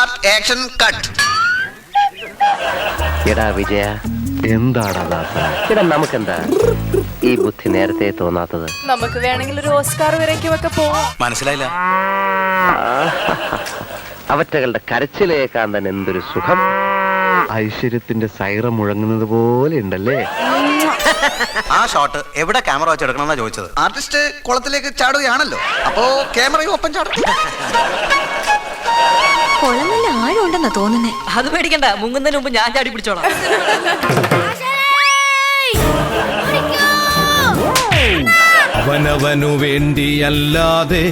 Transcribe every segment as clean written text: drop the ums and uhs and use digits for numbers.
Art action cut. എടാ വിജയ, എന്താടാ ഇടാ, നമുക്കെന്താ ഈ ബുദ്ധി നേരത്തെ തോന്നാത്തത്? നമുക്ക് വേണമെങ്കിൽ ഒരു ഓസ്കാർ വരയ്ക്കും ഒക്കെ പോവാം. മനസ്സിലായില്ല. അവറ്റകളുടെ കരച്ചിലേക്കാൻ തന്നെ എന്തൊരു സുഖം. ഐശ്വര്യത്തിന്റെ സൈറം മുഴങ്ങുന്നത് പോലെ ഉണ്ടല്ലേ. ആ ഷോട്ട് എവിടെ ക്യാമറ വെച്ച് എടുക്കണമെന്നാ ചോദിച്ചത്. ആർട്ടിസ്റ്റ് കുളത്തിലേക്ക് ചാടുകയാണല്ലോ, അപ്പോ ക്യാമറയും ഒപ്പം ചാടും. കുളം നല്ല ആഴമുണ്ടെന്നാ തോന്നുന്നേ. അത് പേടിക്കണ്ട, മുങ്ങുന്നതിന് മുമ്പ് ഞാൻ ചാടി പിടിച്ചോളാം. അവനവനു വേണ്ടിയല്ലാതെ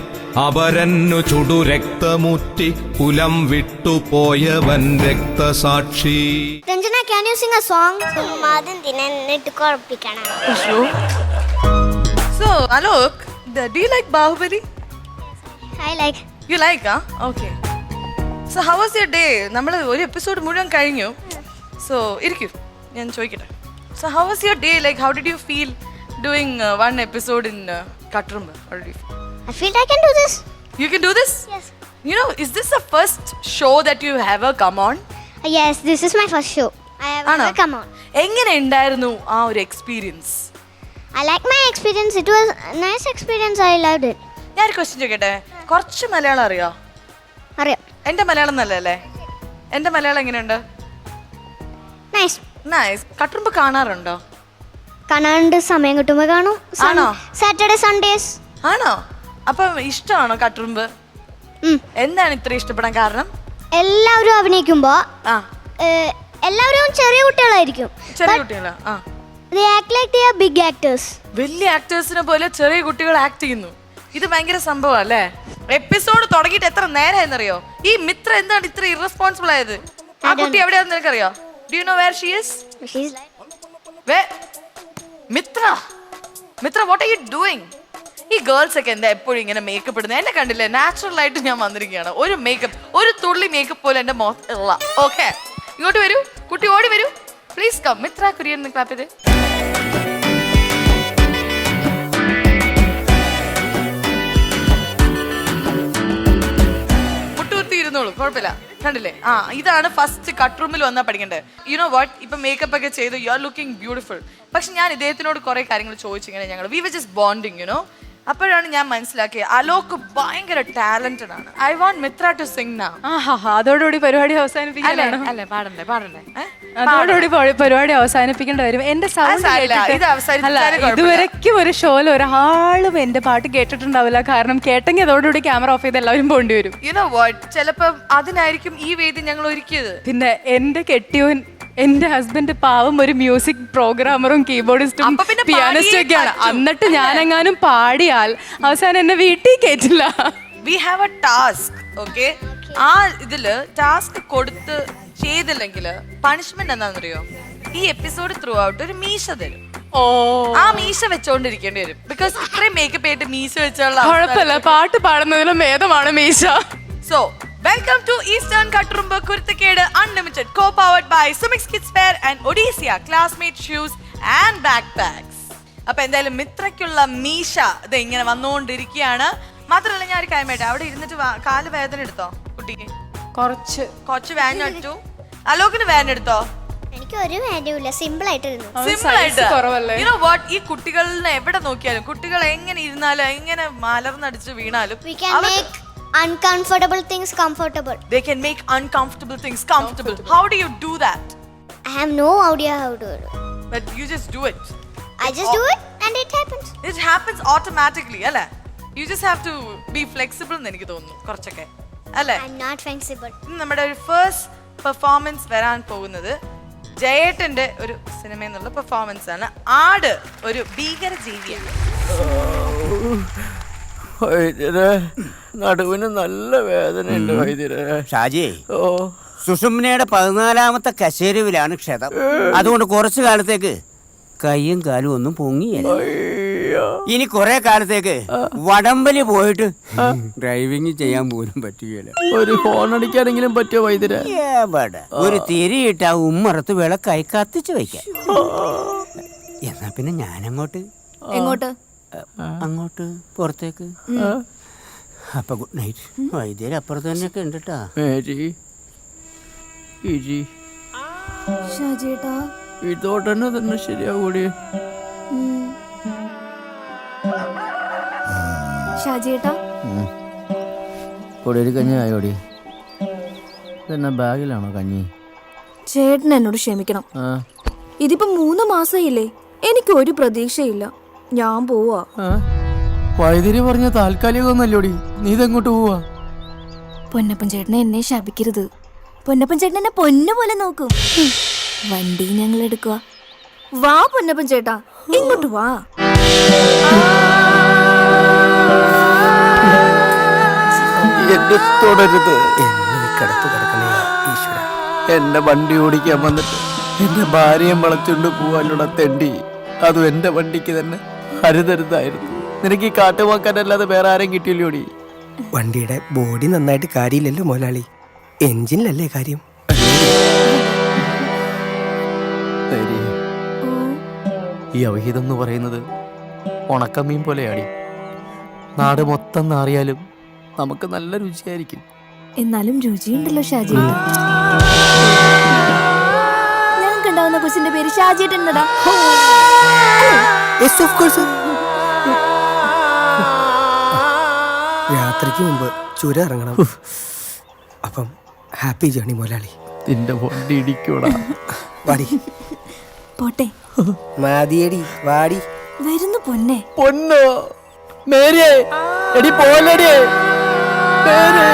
അപരന്നു ചുടുരക്തമുറ്റി കുലം വിട്ടുപോയവൻ രക്തസാക്ഷി. Ranjana, can you sing a song? സുമ്മാതും തിന്നിട്ട് കുഴപ്പിക്കണം. So, Alok, do you like Bahubali? I like. You like, huh? Okay. So, how was your day? നമ്മൾ ഒരു എപ്പിസോഡ് മുഴുവൻ കഴിഞ്ഞു. So, ഇരിക്കൂ, ഞാൻ ചോദിക്കട്ടെ. So, how was your day? Like, how did you feel doing one episode in Katrumba? How did you feel? I feel I can do this. You can do this? Yes. You know, is this the first show that you have ever come on? Yes, this is my first show. I have Ano? ever come on. എങ്ങനെ ഉണ്ടായിരുന്നു ആ ഒരു experience? I like my experience. It was a nice experience. I loved it. ഞാനൊരു question ചോദിക്കട്ടെ. കുറച്ച് മലയാളം അറിയോ? അറിയാം. എൻ്റെ മലയാളം നല്ലല്ലേ? എൻ്റെ മലയാളം എങ്ങനെയുണ്ട്? Nice. നൈസ്. കട്ടുറുമ്പ് കാണാറുണ്ടോ? കാണാണ്ട് സമയം കിട്ടുമ്പോൾ കാണും. ആണോ? Saturday Sundays. ആണോ? അപ്പം ഇഷ്ടമാണോ കട്ടുറുമ്പ്? എന്താണ് ഇത്ര ഇഷ്ടപ്പെടാൻ കാരണം? എല്ലാവരും അഭിനയിക്കുമ്പോ ആ, എല്ലാവരും ചെറിയ കുട്ടികളായിരിക്കും. ചെറിയ കുട്ടികളാ. ആ, They act like they are big actors. വലിയ ആക്ടേഴ്സിനെ പോലെ ചെറിയ കുട്ടികൾ ആക്ട് ചെയ്യുന്നു. ഇത് ഭയങ്കര സംഭവം അല്ലേ? എപ്പിസോഡ് തുടങ്ങിയിട്ട് എത്ര നേരമായെന്നറിയോ? ഈ മിത്ര എന്താണ് ഇത്ര ഇറസ്പോൺസിബിൾ ആയത്? ആ കുട്ടി എവിടെയാണെന്ന് നിനക്കറിയോ? Do you know where she is? She's like. Mitra, what are you doing? ഈ ഗേൾസ് ഒക്കെ എന്താ എപ്പോഴും ഇങ്ങനെ മേക്കപ്പ് ഇടുന്നത്? എന്നെ കണ്ടില്ലേ, നാച്ചുറൽ ആയിട്ട് ഞാൻ വന്നിരിക്കുകയാണ്. ഒരു മേക്കപ്പ്, ഒരു തുള്ളി മേക്കപ്പ് പോലെ എന്റെ മുഖത്ത് ഉള്ള. ഓക്കെ, ഇങ്ങോട്ട് വരൂ, കുട്ടി ഓടി വരൂ, please come. Mitra Kurian clap ചെയ്ത്. ഇരുന്നോളൂ, കുഴപ്പമില്ല. കണ്ടില്ലേ? ആ, ഇതാണ് ഫസ്റ്റ് കട്ട് റൂമിൽ വന്നാൽ പഠിക്കണ്ടേ. യു നോ വാട്ട്, ഇപ്പൊ മേക്കപ്പ് ഒക്കെ ചെയ്ത് യു ആർ ലുക്കിംഗ് ബ്യൂട്ടിഫുൾ. പക്ഷെ ഞാൻ ഇദ്ദേഹത്തിനോട് കുറെ കാര്യങ്ങൾ ചോദിച്ചിങ്ങനെ ഞങ്ങൾ we were just bonding, you know. അപ്പോഴാണ് ഞാൻ മനസ്സിലാക്കിയത് അലോക് ഭയങ്കര ടാലന്റഡ് ആണ്. I want Mitra to sing now. അതോടുകൂടി പരിപാടി അവസാനിപ്പിക്കാനാണ്. അല്ലേ, പാടണ്ടേ. അതോടുകൂടി പരിപാടി അവസാനിപ്പിക്കേണ്ടി വരും. എന്റെ സൗണ്ട് ഇതുവരെക്കും ഒരു ഷോയിൽ ഒരാളും എന്റെ പാട്ട് കേട്ടിട്ടുണ്ടാവില്ല. കാരണം കേട്ടെങ്കിൽ അതോടുകൂടി ക്യാമറ ഓഫ് ചെയ്ത് എല്ലാവരും പോണ്ടി വരും. യു നോ വാട്ട്, ചിലപ്പം അതിനായിരിക്കും ഈ വേദി ഞങ്ങൾ ഒരുക്കിയത്. പിന്നെ എന്റെ കെട്ടിയോൻ, എന്റെ ഹസ്ബൻഡ് പാവം ഒരു മ്യൂസിക് പ്രോഗ്രാമറും കീബോർഡിസ്റ്റും പിയാനിസ്റ്റും ഒക്കെയാണ്. എന്നിട്ട് ഞാനെങ്ങാനും പാടിയാൽ അവസാനം എന്നെ വീട്ടിൽ കേറ്റില്ല. We have a task. Okay, ആ ഇതില് ടാസ്ക് കൊടുത്ത് ചെയ്തില്ലെങ്കിൽ പണിഷ്മെന്റ് എന്താണെന്നറിയോ? ഈ എപ്പിസോഡ് ത്രൂ ഔട്ട് ഒരു മീശ തരും. ആ മീശ വെച്ചോണ്ടിരിക്കേണ്ടി വരും. ബിക്കോസ് ഇത്രയും മേക്കപ്പ് ആയിട്ട് മീശ വെച്ചുള്ള കുഴപ്പമില്ല, പാട്ട് പാടുന്നതിലും ഭേദമാണ് മീശ. So welcome to Eastern Katrumba Kurthakede Unlimited, co-powered by Sumix Kids Fair and Odysseia Classmate Shoes and Backpacks. അപ്പൊ എന്തായാലും മിത്രയ്ക്കുള്ള മീശ ഇത് ഇങ്ങനെ വന്നുകൊണ്ടിരിക്കുകയാണ്. മാത്രമല്ല, ഞാൻ ഒരു കാര്യം അവിടെ ഇരുന്നിട്ട് കാല് വേദന എടുത്തോ കുട്ടിക്ക്? കുറച്ച് വേദന എടുത്തു. അലോകിന് വേദന എടുത്തോ? എനിക്ക് ഒരു വേദനയില്ല, സിമ്പിൾ ആയിട്ടിരുന്നു. സിമ്പിൾ ആയിട്ട്. You know what, ഈ കുട്ടികളിനെ എവിടെ നോക്കിയാലും, കുട്ടികൾ എങ്ങനെ ഇരുന്നാലും എങ്ങനെ മലർന്നടിച്ച് വീണാലും We can make uncomfortable things comfortable. they can make uncomfortable things comfortable. How do you do that? I have no idea how to do it. But you just do it. I just do it and it happens. It happens automatically, അല്ലേ? You just have to be flexible എന്ന് എനിക്ക് തോന്നുന്നു കുറച്ചൊക്കെ, അല്ലേ? I'm not flexible. നമ്മുടെ ഒരു first performance വരാൻ പോകുന്നത് ജയേട്ടന്റെ ഒരു സിനിമയിൽ നിന്നുള്ള പെർഫോമൻസ് ആണ്. ആട് ഒരു ഭീകര ജീവിയാണ്. നടുവിന് നല്ല വേദനയുണ്ട് വൈദ്യരെ. ഷാജിയെ, സുഷുമ്നയുടെ 14ാമത്തെ കശേരുവിലാണ് ക്ഷതം. അതുകൊണ്ട് കുറച്ചു കാലത്തേക്ക് കൈയും കാലും ഒന്നും പൊങ്ങിയല്ല. ഇനി കുറെ കാലത്തേക്ക് വടംവലി പോയിട്ട് ഡ്രൈവിംഗ് ചെയ്യാൻ പോലും പറ്റുകയില്ല. ഒരു ഫോൺ അടിക്കാനെങ്കിലും പറ്റുമോ വൈദ്യരെ? ഒരു തിരിയിട്ട് ആ ഉമ്മറത്ത് വിളക്കായി കത്തിച്ചു വയ്ക്കാം. എന്നാ പിന്നെ ഞാനങ്ങോട്ട്. എങ്ങോട്ട്? അങ്ങോട്ട് പുറത്തേക്ക്. അപ്പൊ ഗുഡ് നൈറ്റ്. വൈദ്യര് അപ്പുറത്ത് തന്നെയൊക്കെ ഉണ്ട് കേട്ടാ. മേരി ചേച്ചി ഷാജിയേട്ടാ ഇതോടനെ തന്നെ ശരിയാകൂടി. ഷാജിയേട്ടാ കൂടി ഒരു കഞ്ഞി ആയോടി. ഇതെന്നാ ബാഗിലാണോ കഞ്ഞി? ചേട്ടൻ എന്നോട് ക്ഷമിക്കണം. ഇതിപ്പോ 3 മാസമായില്ലേ, എനിക്ക് ഒരു പ്രതീക്ഷയില്ല. ഞാൻ പോവാ. വൈദ്യുതി പറഞ്ഞ താൽക്കാലികമൊന്നല്ലോടി, നീ ഇതെങ്ങോട്ട് പോവാ? പൊന്നപ്പൻ ചേട്ടനെ എന്നെ ശപിക്കരുത്. പൊന്നപ്പൻ ചേട്ടൻ എന്നെ പൊന്നു പോലെ നോക്കും. വണ്ടി ഞങ്ങൾ എടുക്കുക. വാ പൊന്നപ്പൻ ചേട്ടാ, ഇങ്ങോട്ട് വാ. എന്നെ തുടരുത്. എന്റെ വണ്ടി ഓടിക്കാൻ വന്നിട്ട് എന്റെ ഭാര്യയെ വളച്ചുകൊണ്ട് പോവാനുള്ള തെണ്ടി, അതും എന്റെ വണ്ടിക്ക് തന്നെ. അരുതരുതായിരുന്നു. നിനക്ക് ഈ കാട്ടുപോക്കാനല്ലാതെ വേറെ ആരെയും കിട്ടിയില്ലോടി? വണ്ടിയുടെ ബോഡി നന്നായിട്ട് കാര്യമില്ലല്ലോ മുതലാളി, എഞ്ചിനിലല്ലേ കാര്യം. ഈ അവഹിതം എന്ന് പറയുന്നത് ഉണക്കമീൻ പോലെയാടി. നാട് മൊത്തം നാറിയാലും നമുക്ക് നല്ല രുചിയായിരിക്കും. എന്നാലും രുചിയുണ്ടല്ലോ ഷാജിയേട്ടൻ. ഞങ്ങൾക്ക് ഉണ്ടാവുന്ന കൊച്ചിന്റെ പേര് ഷാജിയേട്ടൻ എന്നടാ. യാത്രയ്ക്ക് മുമ്പ് ചുരം ഇറങ്ങണം. അപ്പം ഹാപ്പി ജേണി മുതലാളി. നിന്റെ വണ്ടി ഇടിക്കൂടാ. വാടി പോട്ടെ. മാതിയടി വാടി. വരുന്നു പൊന്നെ. പൊന്നോ മേരിയേ, എടി പോലടി മേരി.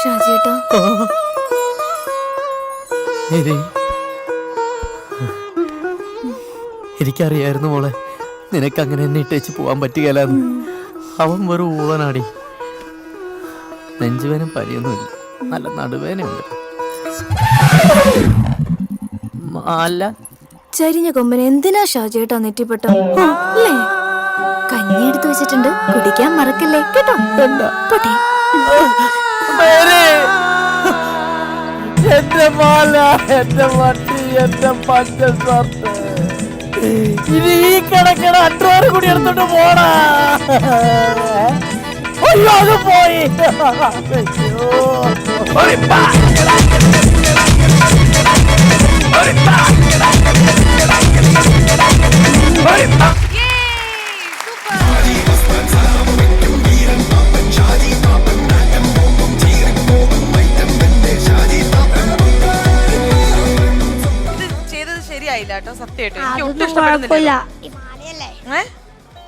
ഷാജിയേട്ടാ എനിക്കറിയായിരുന്നു മോളെ, നിനക്ക് അങ്ങനെ എന്നെ ഇട്ടേച്ച് പോവാൻ പറ്റുകയില്ലെന്ന്. അവൻ വെറും ഊളനാടി. നെഞ്ചുവേനും പനിയൊന്നുമില്ല, നല്ല നടുവേനുണ്ട്. അല്ല ചരിഞ്ഞ കൊമ്പന് എന്തിനാ ഷാജിയേട്ടാ നെറ്റിപ്പെട്ട അല്ലേ? കഞ്ഞി എടുത്തു വെച്ചിട്ടുണ്ട്, കുടിക്കാൻ മറക്കല്ലേ കേട്ടോ. പോട്ടെ. എന്റെ മാല, എന്റെ വണ്ടി, എന്റെ പച്ച ഷർട്ട്, ഇനി ഈ കിടക്കണ അഡ്രോറ് കൂടി എടുത്തോണ്ട് പോടാ. അയ്യോ അത് പോയി. ശരിയായില്ല കേട്ടോ, സത്യമായിട്ട് എനിക്ക് ഒട്ടും ഇഷ്ടപ്പെടുന്നില്ല.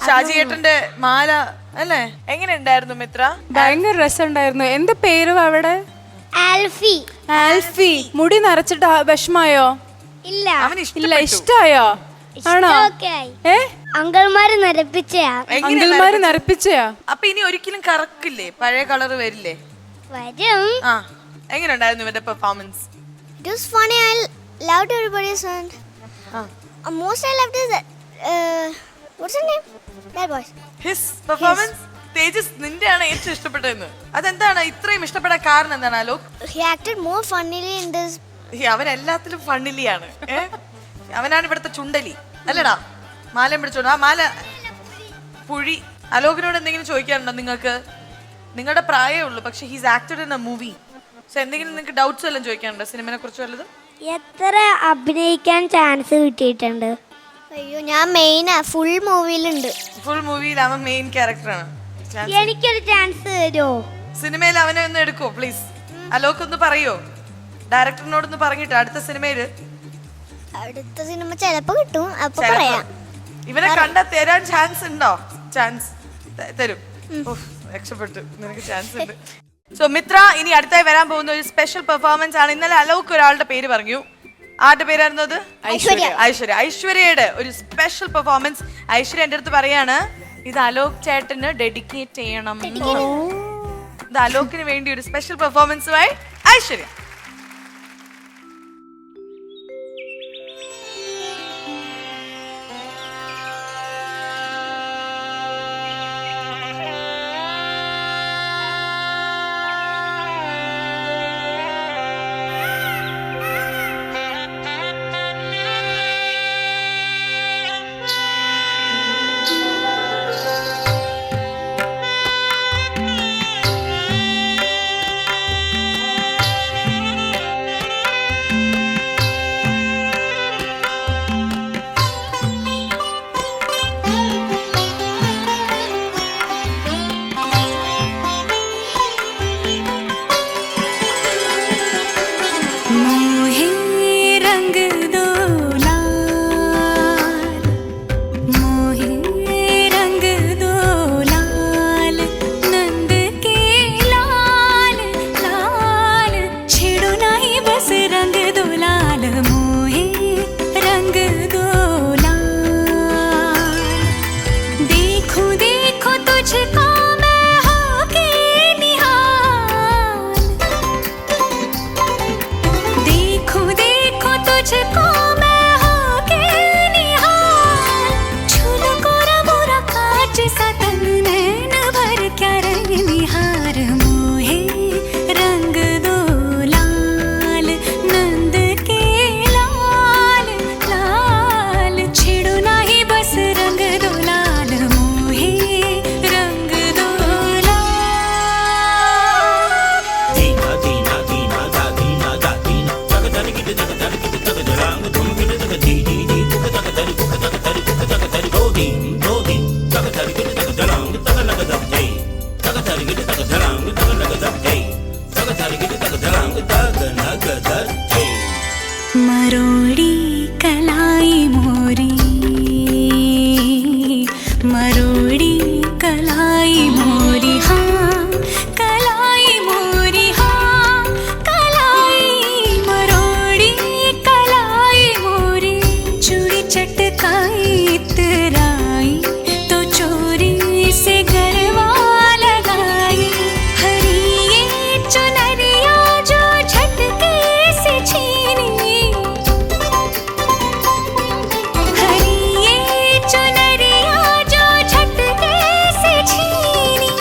ഷാജിയേട്ടന്റെ മാല അല്ലേ, എങ്ങനെ ഉണ്ടായിരുന്നു മിത്ര? ഭയങ്കര രസമുണ്ടായിരുന്നു. എന്ത് പേരും അവിടെ? ആൽഫി. ആൽഫി. മുടി നരച്ചിട്ട് വിഷമായോ? ഇല്ല ഇല്ല, ഇഷ്ടായോ? ആണോ? അങ്കിൾമാര് നരപ്പിച്ചയാ. അങ്കിൾമാര് നരപ്പിച്ചയാ? അപ്പൊ ഇനി ഒരിക്കലും കറക്കില്ലേ, പഴയ കളർ വരില്ലേ? വരും. ആ, എങ്ങനെ ഉണ്ടായിരുന്നു ഇവന്റെ performance? It was funny. I loved everybody's and most I loved is what's his name? That boy. His performance. തേജസ്, നിന്റെയാണ് ഏറ്റവും ഇഷ്ടപ്പെട്ടതെന്ന്. അതെന്താണ് ഇത്രയും ഇഷ്ടപ്പെടാൻ കാരണം എന്താണ് Alok? He acted more funnily in this. അവൻ എല്ലാത്തിലും ഫണ്ണിലിയാണ്. അവനാണ് ഇവിടുത്തെ ചുണ്ടലി അല്ലടാ. മാലയും പിടിച്ചോണ്ട് ആ മാല പുഴി. അലോകിനോട് എന്തെങ്കിലും ചോദിക്കാനുണ്ടോ നിങ്ങൾക്ക്? നിങ്ങളുടെ പ്രായമേ ഉള്ളൂ, പക്ഷെ he's acted in A movie. So എന്തെങ്കിലും നിങ്ങൾക്ക് ഡൗട്ട്സ് വല്ലതും ചോദിക്കാനുണ്ടോ സിനിമയെ കുറിച്ച് വല്ലതും? എത്ര അഭിനയിക്കാൻ ചാൻസ് കിട്ടിയിട്ടുണ്ട്? അയ്യോ, ഞാൻ മെയിനാ. ഫുൾ മൂവിയിലുണ്ട്. ഫുൾ മൂവിയിൽ അവൻ മെയിൻ ക്യാരക്ടറാണ്. എനിക്കൊരു ചാൻസ് തരുമോ? സിനിമയിൽ അവനെ ഒന്ന് എടുക്കോ പ്ലീസ്? അലോക് ഒന്ന് പറയോ ഡയറക്ടറിനോടൊന്ന് പറഞ്ഞിട്ട് അടുത്ത സിനിമയില്? അടുത്ത സിനിമ ചിലപ്പോ കിട്ടും, അപ്പൊ പറയാം. ഇവനെ കണ്ടാ തരാൻ ചാൻസ് ഉണ്ടോ? ചാൻസ് തരും. രക്ഷപ്പെട്ടു, നിനക്ക് ചാൻസ് ഉണ്ട്. സോ മിത്ര, ഇനി അടുത്തായി വരാൻ പോകുന്ന ഒരു സ്പെഷ്യൽ പെർഫോമൻസ് ആണ്. ഇന്നലെ അലോക് ഒരാളുടെ പേര് പറഞ്ഞു. ആരുടെ പേരായിരുന്നു അത്? ഐശ്വര്യ. ഐശ്വര്യയുടെ ഒരു സ്പെഷ്യൽ പെർഫോമൻസ്. ഐശ്വര്യ എന്റെ അടുത്ത് പറയാണ്, ഇത് അലോക് ചേട്ടന് ഡെഡിക്കേറ്റ് ചെയ്യണം. ഇത് അലോകിന് വേണ്ടി ഒരു സ്പെഷ്യൽ പെർഫോമൻസുമായി ഐശ്വര്യ. മരോടി കലായി മോരി മരോടി കലായി മോരി ഹാ കലായി മോരി ഹാ കലായി മരോടി കലായി മോരി ചൂड़ी चटकाई इतराई तो चोरी से गरबा लगाई हरी ये चुनरिया जो झटके से छीनी हरी ये चुनरिया जो झटके से छीनी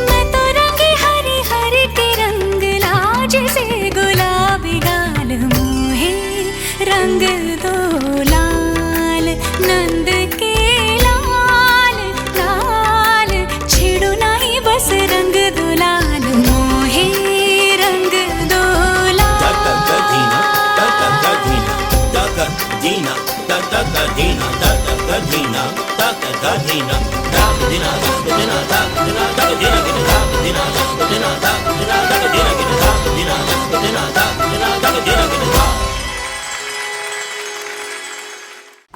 मैं तो रंगे हरे हरे के रंग लाज से गुलाबी गाल मोहे रंग दो लाल नंद के लाल लाल छेड़ो नहीं बस रंग दो लाल मोहे रंग दो लाल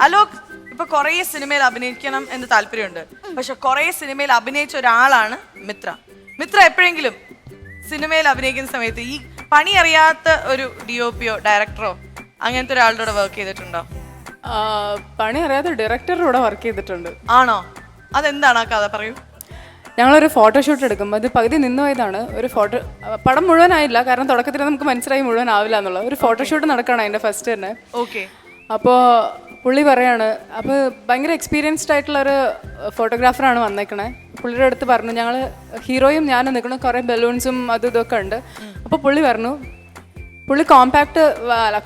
അലോക് ഇപ്പൊ കുറേ സിനിമയിൽ അഭിനയിക്കണം എന്ന് താല്പര്യമുണ്ട്, പക്ഷെ കുറേ സിനിമയിൽ അഭിനയിച്ച ഒരാളാണ് മിത്ര. മിത്ര എപ്പോഴെങ്കിലും സിനിമയിൽ അഭിനയിക്കുന്ന സമയത്ത് ഈ പണി അറിയാത്ത ഒരു DOPയോ ഡയറക്ടറോ അങ്ങനത്തെ ഒരാളുടെ കൂടെ വർക്ക് ചെയ്തിട്ടുണ്ടോ? പണി അറിയാത്ത ഡയറക്ടറുടെ കൂടെ വർക്ക് ചെയ്തിട്ടുണ്ട്. ആണോ? അതെന്താണ് ആ കഥ, പറയൂ. ഞങ്ങളൊരു ഫോട്ടോഷൂട്ട് എടുക്കും, അത് പകുതി നിന്ന് പോയതാണ്. ഒരു ഫോട്ടോ പടം മുഴുവനായില്ല, കാരണം തുടക്കത്തിൽ നമുക്ക് മനസ്സിലായി മുഴുവനാവില്ല എന്നുള്ളത്. ഒരു ഫോട്ടോഷൂട്ട് നടക്കണം അതിൻ്റെ ഫസ്റ്റ് തന്നെ. ഓക്കെ. അപ്പോൾ പുള്ളി പറയാണ്, അപ്പോൾ ഭയങ്കര എക്സ്പീരിയൻസ്ഡ് ആയിട്ടുള്ള ഒരു ഫോട്ടോഗ്രാഫറാണ് വന്നേക്കണേ. പുള്ളിയുടെ അടുത്ത് പറഞ്ഞു, ഞങ്ങൾ ഹീറോയും ഞാനും നിൽക്കണം, കുറേ ബലൂൺസും അതും ഇതൊക്കെ ഉണ്ട്. അപ്പോൾ പുള്ളി പറഞ്ഞു, പുള്ളി കോമ്പാക്ട്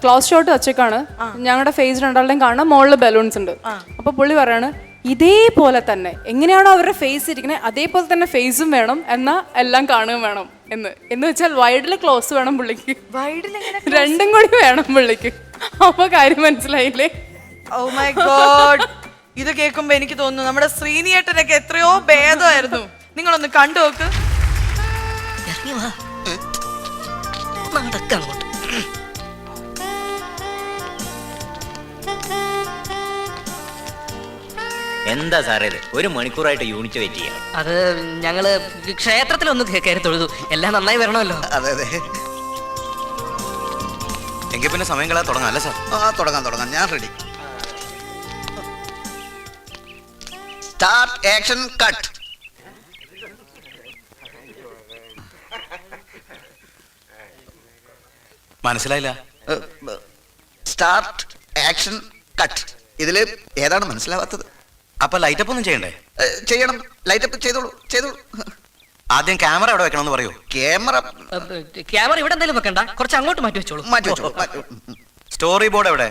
ക്ലോസ് ഷോട്ട് വെച്ചേക്കാണ്, ഞങ്ങളുടെ ഫേസ് രണ്ടാളുടെയും കാണാൻ മുകളിൽ ബലൂൺസ് ഉണ്ട്. അപ്പോൾ പുള്ളി പറയാണ്, ഇതേപോലെ തന്നെ എങ്ങനെയാണോ അവരുടെ ഫേസ് ഇരിക്കുന്നത് അതേപോലെ തന്നെ ഫേസും വേണം, എന്നാൽ എല്ലാം കാണുകയും വേണം എന്ന് വെച്ചാൽ വൈഡിൽ ക്ലോസ് വേണം പുള്ളിക്ക്, രണ്ടും കൂടി വേണം പുള്ളിക്ക്. അപ്പൊ കാര്യം മനസ്സിലായില്ലേ? ഓ മൈ ഗോഡ്, ഇത് കേൾക്കുമ്പോ എനിക്ക് തോന്നുന്നു നമ്മുടെ ശ്രീനിയേട്ടനൊക്കെ എത്രയോ ഭേദമായിരുന്നു. നിങ്ങളൊന്ന് കണ്ടു നോക്ക്. എന്താ സാറേ ഇത്? 1 മണിക്കൂറായിട്ട് യൂണിറ്റ് വെയിറ്റ് ചെയ്യാം. അത് ഞങ്ങള് ക്ഷേത്രത്തിലൊന്ന് കയറി തൊഴുതു, എല്ലാം നന്നായി വരണമല്ലോ. അതെ അതെ. എങ്കിൽ പിന്നെ സമയം കളയാൻ തുടങ്ങാം അല്ലേ സാർ? തുടങ്ങാം, ഞാൻ റെഡി. Start, action, cut. മനസ്സിലായില്ല. Start, action, cut. ഇതില് ഏതാണ് മനസ്സിലാവാത്തത്? അപ്പൊ ലൈറ്റപ്പ് ഒന്നും ചെയ്യണ്ടേ? ചെയ്യണം, ലൈറ്റപ്പ് ചെയ്തോളൂ. ആദ്യം ക്യാമറ എവിടെ വെക്കണമെന്ന് പറയൂ. ക്യാമറ ഇവിടെ എന്തായാലും വെക്കണ്ട, കുറച്ച് അങ്ങോട്ട് മാറ്റി വെച്ചോളൂ. സ്റ്റോറി ബോർഡ് എവിടെ?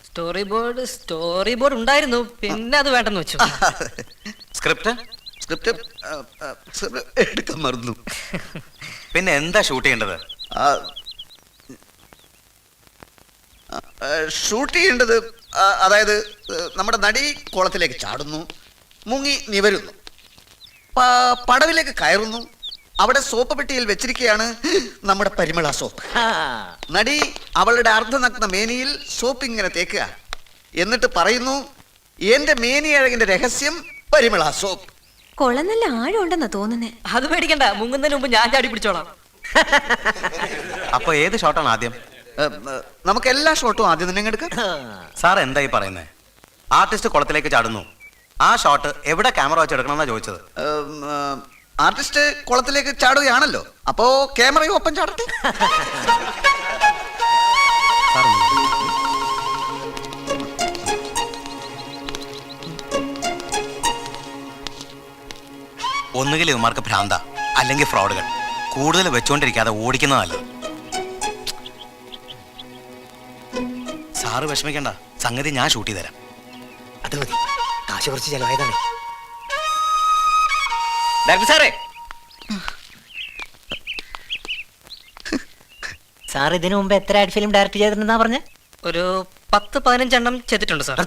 സ്റ്റോറി ബോർഡ് ഉണ്ടായിരുന്നു, പിന്നെ അത് വേണ്ടെന്ന് വെച്ചു. സ്ക്രിപ്റ്റ് എടുക്കാൻ മറന്നു. പിന്നെ എന്താ ഷൂട്ട് ചെയ്യേണ്ടത്? ഷൂട്ട് ചെയ്യേണ്ടത് അതായത് നമ്മുടെ നടി കുളത്തിലേക്ക് ചാടുന്നു, മുങ്ങി നിവരുന്നു, പടവിലേക്ക് കയറുന്നു, അവിടെ സോപ്പ് പെട്ടിയിൽ വെച്ചിരിക്കുകയാണ് നമ്മുടെ പരിമള സോപ്പ്. നടി അവളുടെ അർദ്ധനഗ്ന മേനിയിൽ സോപ്പ് ഇങ്ങനെ തേക്കുക, എന്നിട്ട് പറയുന്നു, എന്റെ മേനി അഴകിന്റെ രഹസ്യം പരിമള സോപ്പ്. കൊളം നല്ല ആഴമുണ്ടെന്നാ തോന്നുന്നേ. അത് പേടിക്കണ്ട, മുങ്ങുന്നതിന് മുമ്പ് ഞാൻ ചാടി പിടിച്ചോളാം. അപ്പൊ ഏത് ഷോട്ടാണ് ആദ്യം? നമുക്ക് എല്ലാ ഷോട്ടും ആദ്യം തന്നെ എടുക്കാം. സാർ എന്തായി പറയുന്നേ? ആർട്ടിസ്റ്റ് കുളത്തിലേക്ക് ചാടുന്നു, ആ ഷോട്ട് എവിടെ ക്യാമറ വെച്ചെടുക്കണമെന്നാ ചോദിച്ചത്. ആർട്ടിസ്റ്റ് കുളത്തിലേക്ക് ചാടുകയാണല്ലോ, അപ്പോ ക്യാമറയും ഒപ്പം ചാടട്ടെ. ഒന്നുകിൽ ഇവന്മാർക്ക് ഭ്രാന്ത, അല്ലെങ്കിൽ ഫ്രോഡുകൾ. കൂടുതൽ വെച്ചുകൊണ്ടിരിക്കാതെ ഓടിക്കുന്നത് നല്ലത്. സാറ് വിഷമിക്കണ്ട, സംഗതി ഞാൻ ഷൂട്ട് ചെയ്ത് തരാം. അത് മതി, കാശ് കുറച്ച് ചെലവായതാണ്. ഡയറക്ടർ സാറേ, സാർ ഇതിനു മുമ്പ് എത്ര ആഡ് ഫിലിം ഡയറക്ട് ചെയ്തിട്ടുണ്ടെന്നാ പറഞ്ഞ? ഒരു 10-15 ചെയ്തിട്ടുണ്ട് സാർ.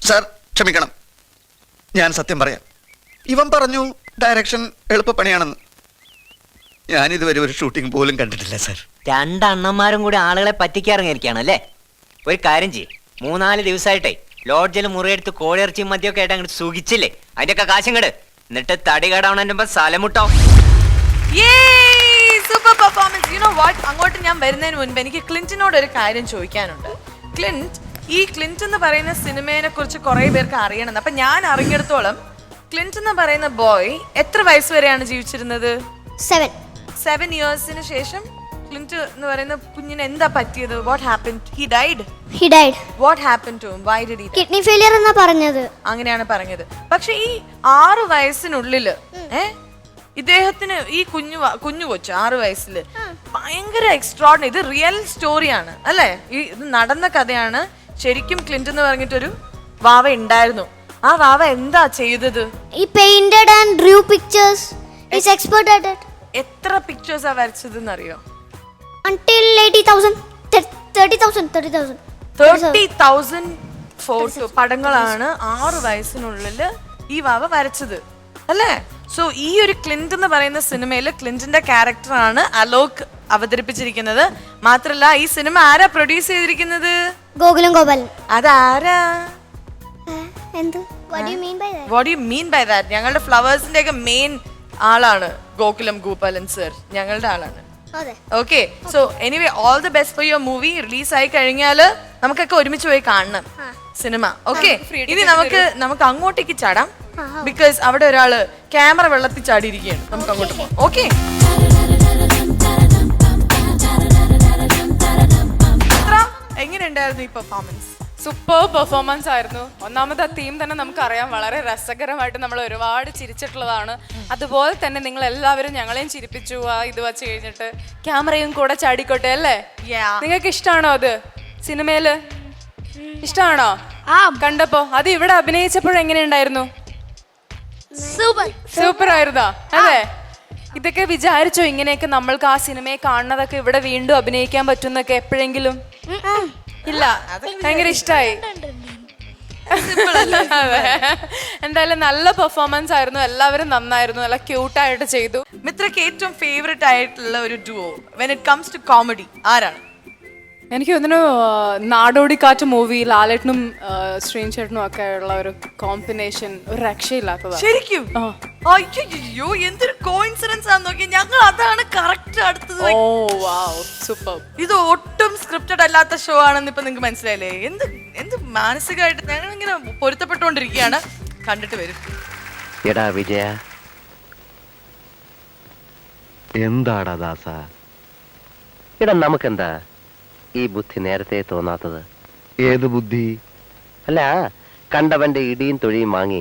സാർ ക്ഷമിക്കണം, ഞാൻ സത്യം പറയാം. ഇവൻ പറഞ്ഞു ഡയറക്ഷൻ എളുപ്പപ്പണിയാണെന്ന്. ഞാൻ ഇതുവരെ ഒരു ഷൂട്ടിംഗ് പോലും കണ്ടിട്ടില്ല സാർ. രണ്ടണ്ണന്മാരും കൂടി ആളുകളെ പറ്റിക്കാറിങ്ങിയിരിക്കുകയാണ് അല്ലേ? ഒരു കാര്യം ചെയ്യ്, 3-4 ദിവസമായിട്ടേ ലോഡ്ജിൽ മുറിയെടുത്ത് കോഴിയിറച്ചിയും മദ്യമൊക്കെ ആയിട്ട് അങ്ങോട്ട് സുഖിച്ചില്ലേ, അതിന്റെയൊക്കെ കാശും കെട്. എന്നിട്ട് തടി കേടാവണതിന്റെ സലമുട്ടോ. Super performance. You know what, അങ്ങോട്ട് ഞാൻ വരുന്നതിന് മുൻപ് എനിക്ക് ക്ലിന്റിനോട് ഒരു കാര്യം ചോദിക്കാനുണ്ട്. ക്ലിന്റ് എന്ന് പറയുന്ന സിനിമയെ കുറിച്ച് കുറെ പേർക്ക് അറിയണം. അപ്പൊ ഞാൻ അറിഞ്ഞിടത്തോളം ക്ലിന്റ് എന്ന് പറയുന്ന ബോയ് എത്ര വയസ്സ് വരെയാണ് ജീവിച്ചിരുന്നത്? 7 ഇയേഴ്സിന് ശേഷം ക്ലിന്റ് എന്ന് പറയുന്ന കുഞ്ഞിന് എന്താ പറ്റിയത്? What happened? He died. What happened to him? Why did he die? Kidney failure എന്നാ പറഞ്ഞത്. അങ്ങനെയാണ് പറഞ്ഞത്. പക്ഷെ ഈ 6 വയസ്സിനുള്ളില് ഇദ്ദേഹത്തിന് ഈ കുഞ്ഞു കൊച്ചു 6 വയസ്സിൽ ഭയങ്കര എക്സ്ട്രോർഡിനറി. ഇത് റിയൽ സ്റ്റോറിയാണ് അല്ലേ? ഇത് നടന്ന കഥയാണ്. ശരിക്കും ക്ലിന്റ് എന്ന് പറഞ്ഞിട്ടൊരു വാവ ഉണ്ടായിരുന്നു. ആ വാവ എന്താ ചെയ്തത്? He painted and drew pictures. He's expert at it. എത്ര പിക്ചേഴ്സാ വരച്ചതെന്ന് അറിയോ? Until 80,000, 30,000 ഫോട്ടോ പടങ്ങളാണ് 6 വയസ്സിനുള്ളിൽ ഈ വാവ വരച്ചത് അല്ലേ? സോ ഈ ഒരു ക്ലിന്റ് എന്ന് പറയുന്ന സിനിമയിൽ ക്ലിന്റിന്റെ ക്യാരക്ടറാണ് അലോക് അവതരിപ്പിച്ചിരിക്കുന്നത്. മാത്രല്ല ഈ സിനിമ ആരാ പ്രൊഡ്യൂസ് ചെയ്തിരിക്കുന്നത്? ഗോകുലം ഗോപാലൻ. അതാരാ? What do you mean by that? What do you mean by that? ഞങ്ങളുടെ ഫ്ലവേഴ്സിന്റെ ഒക്കെ മെയിൻ ആളാണ് ഗോകുലം ഗോപാലൻ സർ, ഞങ്ങളുടെ ആളാണ്. Okay, so anyway all the best for your movie. Release ആയി കഴിഞ്ഞാല് നമുക്കൊക്കെ ഒരുമിച്ച് പോയി കാണണം സിനിമ. ഓക്കെ, ഇനി നമുക്ക് അങ്ങോട്ടേക്ക് ചാടാം. ബിക്കോസ് അവിടെ ഒരാള് ക്യാമറ വെള്ളത്തിൽ ചാടിയിരിക്കുകയാണ്. നമുക്ക് അങ്ങോട്ട് പോകാം. ഓക്കെ, എങ്ങനെയുണ്ടായിരുന്നു ഈ പെർഫോമൻസ്? സൂപ്പർ പെർഫോമൻസ് ആയിരുന്നു. ഒന്നാമത് ആ തീം തന്നെ നമുക്കറിയാം, വളരെ രസകരമായിട്ട് നമ്മൾ ഒരുപാട് ചിരിച്ചിട്ടുള്ളതാണ്. അതുപോലെ തന്നെ നിങ്ങൾ എല്ലാവരും ഞങ്ങളെയും ചിരിപ്പിച്ചു. ഇത് വെച്ച് കഴിഞ്ഞിട്ട് ക്യാമറയും കൂടെ ചാടിക്കോട്ടെ അല്ലേ? നിങ്ങൾക്ക് ഇഷ്ടമാണോ അത്? സിനിമയില് ഇഷ്ടമാണോ കണ്ടപ്പോ? അത് ഇവിടെ അഭിനയിച്ചപ്പോഴെങ്ങനെയുണ്ടായിരുന്നു? സൂപ്പർ ആയിരുന്നോ? അതെ. ഇതൊക്കെ വിചാരിച്ചോ ഇങ്ങനെയൊക്കെ നമ്മൾക്ക് ആ സിനിമയെ കാണുന്നതൊക്കെ ഇവിടെ വീണ്ടും അഭിനയിക്കാൻ പറ്റുന്നൊക്കെ എപ്പോഴെങ്കിലും? ഇല്ല, ഭയങ്കര ഇഷ്ടായി. എന്തായാലും നല്ല പെർഫോമൻസ് ആയിരുന്നു. എല്ലാവരും നന്നായിരുന്നു, നല്ല ക്യൂട്ടായിട്ട് ചെയ്തു. മിത്രക്ക് ഏറ്റവും ഫേവറേറ്റ് ആയിട്ടുള്ള ഒരു duo when it comes to comedy ആരാണ്? എനിക്ക് തോന്നുന്നു നാടോടിക്കാറ്റ് മൂവി ലാലേട്ടനും ശ്രീൻ ചേട്ടനും ഒക്കെ ഉള്ള ഒരു കോമ്പിനേഷൻ ഒരു രക്ഷയില്ലാത്തതാണ്. ശരിക്കും? അയ്യോ, എന്തൊരു കോയിൻസിഡൻസ് ആണെന്ന് നോക്കി. ഞങ്ങൾ അതാണ് കറക്റ്റ് അടുത്തത്. ഓ വാവ്, സൂപ്പർ. ഇത് ഒട്ടും സ്ക്രിപ്റ്റഡ് അല്ലാത്ത ഷോ ആണെന്ന് ഇപ്പൊ നിങ്ങൾക്ക് മനസ്സിലായില്ലേ? എന്ത് മാനസികമായിട്ട് ഞങ്ങൾ ഇങ്ങനെ പൊരുത്തപ്പെട്ടുകൊണ്ടിരിക്കുകയാണ്. കണ്ടിട്ട് വരും. എടാ വിജയ, എന്താടാ ദാസ? എടാ നമുക്കെന്താ ഈ ബുദ്ധി നേരത്തെ തോന്നാത്തത്? ഏത് ബുദ്ധി? അല്ല, കണ്ടവന്റെ ഇടിയും തൊഴിയും വാങ്ങി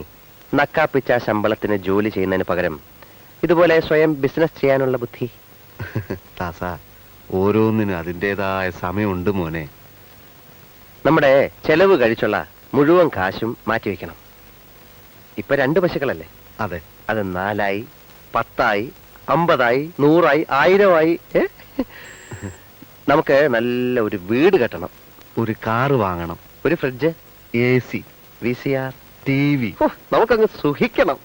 നക്കാപ്പിച്ച ശമ്പളത്തിന് ജോലി ചെയ്യുന്നതിന് പകരം ഇതുപോലെ സ്വയം ബിസിനസ് ചെയ്യാനുള്ള ബുദ്ധി. ദാസ, ഓരോന്നിനും അതിൻ്റെതായ സമയമുണ്ട് മോനെ. നമ്മുടെ ചെലവ് കഴിച്ചുള്ള മുഴുവൻ കാശും മാറ്റിവെക്കണം. ഇപ്പൊ 2 പശുക്കളല്ലേ? അതെ. അത് 4ആയി, 10ആയി, 50ആയി, 100ആയി, 1000ആയി. നമുക്ക് നല്ല ഒരു വീട് കെട്ടണം, ഒരു കാറ് വാങ്ങണം, ഒരു ഫ്രിഡ്ജ്, AC, VCR, TV. നമുക്കങ്ങ് സുഖിക്കണം.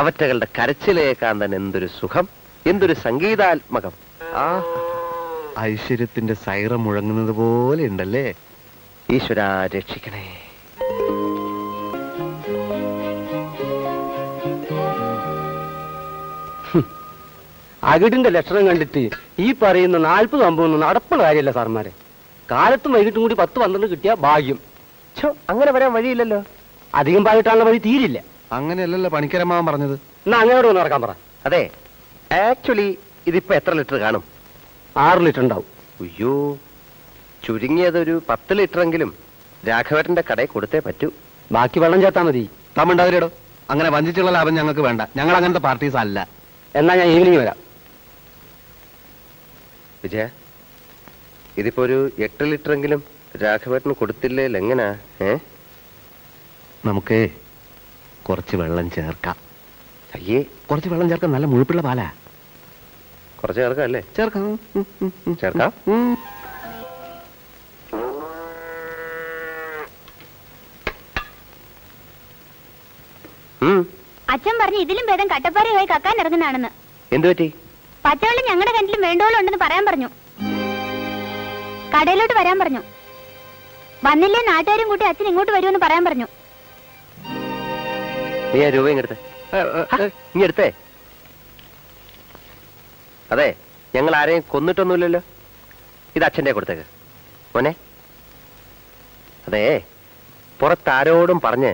അവറ്റകളുടെ കരച്ചിലേക്കാൻ തന്നെ എന്തൊരു സുഖം, എന്തൊരു സംഗീതാത്മകം. ഐശ്വര്യത്തിന്റെ സൈറ മുഴങ്ങുന്നത് പോലെ ഉണ്ടല്ലേ. ഈശ്വരാ രക്ഷിക്കണേ. അകിടിന്റെ ലക്ഷണം കണ്ടിട്ട് ഈ പറയുന്ന 40-50 നടപ്പുള്ള കാര്യമല്ല സാർമാരെ. കാലത്തും വൈകിട്ടും കൂടി 10-12 കിട്ടിയ ഭാഗ്യം. അങ്ങനെ വരാൻ വഴിയില്ലല്ലോ. അധികം പാലിട്ടാനുള്ള വഴി തീരില്ല. അങ്ങനെയല്ലല്ലോ പണിക്കരമാവൻ പറഞ്ഞത്. എന്നാ അങ്ങോട്ട് ഒന്ന് നടക്കാൻ പറ. അതെ, ആക്ച്വലി ഇതിപ്പോ എത്ര ലിറ്റർ കാണും? 6 ലിറ്റർ ഉണ്ടാവും. അയ്യോ, ചുരുങ്ങിയതൊരു 10 ലിറ്ററെങ്കിലും രാഘവേട്ടന്റെ കടയിൽ കൊടുത്തേ പറ്റൂ. ബാക്കി വെള്ളം ചേർത്താ മതി. തമ്മുണ്ടാവില്ലേടോ, അങ്ങനെ വഞ്ചിച്ചുള്ള ലാഭം ഞങ്ങൾക്ക് വേണ്ട. ഞങ്ങൾ അങ്ങനത്തെ പാർട്ടീസ് അല്ല. എന്നാ ഞാൻ ഈവനിങ് വരാം. വിജയ, ഇതിപ്പോ ഒരു 8 ലിറ്ററെങ്കിലും രാഘവേട്ടന് കൊടുത്തില്ലേ എങ്ങനാ? നമുക്ക് കുറച്ച് വെള്ളം ചേർക്കാം. അയ്യേ, കുറച്ച് വെള്ളം ചേർക്കാൻ നല്ല മുഴുപ്പുള്ള പാലാ. കുറച്ച് ചേർക്കാം അല്ലേ? ചേർക്കാം. ചേർക്കാം. അച്ഛൻ പറഞ്ഞു ഇതിലും ഭേദം കട്ടപ്പാറയായി കക്കാൻ ഇറങ്ങുന്നതാണെന്ന്. എന്തു പറ്റി? പച്ചവെള്ളം ഞങ്ങളുടെ കിണറ്റിലും വേണ്ടോളം ഉണ്ടെന്ന് പറയാൻ പറഞ്ഞു. കടയിലോട്ട് വരാൻ പറഞ്ഞു. വന്നില്ലേ നാട്ടുകാരും കൂട്ടി അച്ഛൻ ഇങ്ങോട്ട് വരുമെന്ന് പറയാൻ പറഞ്ഞു. നീ ആ രൂപ ഇങ്ങെടുത്തേ. ഇങ്ങ എടുത്തേ. അതെ, ഞങ്ങൾ ആരെയും കൊന്നിട്ടൊന്നുമില്ലല്ലോ. ഇത് അച്ഛൻ്റെ കൊടുത്തേക്ക് മോനെ. അതെ, പുറത്താരോടും പറഞ്ഞ്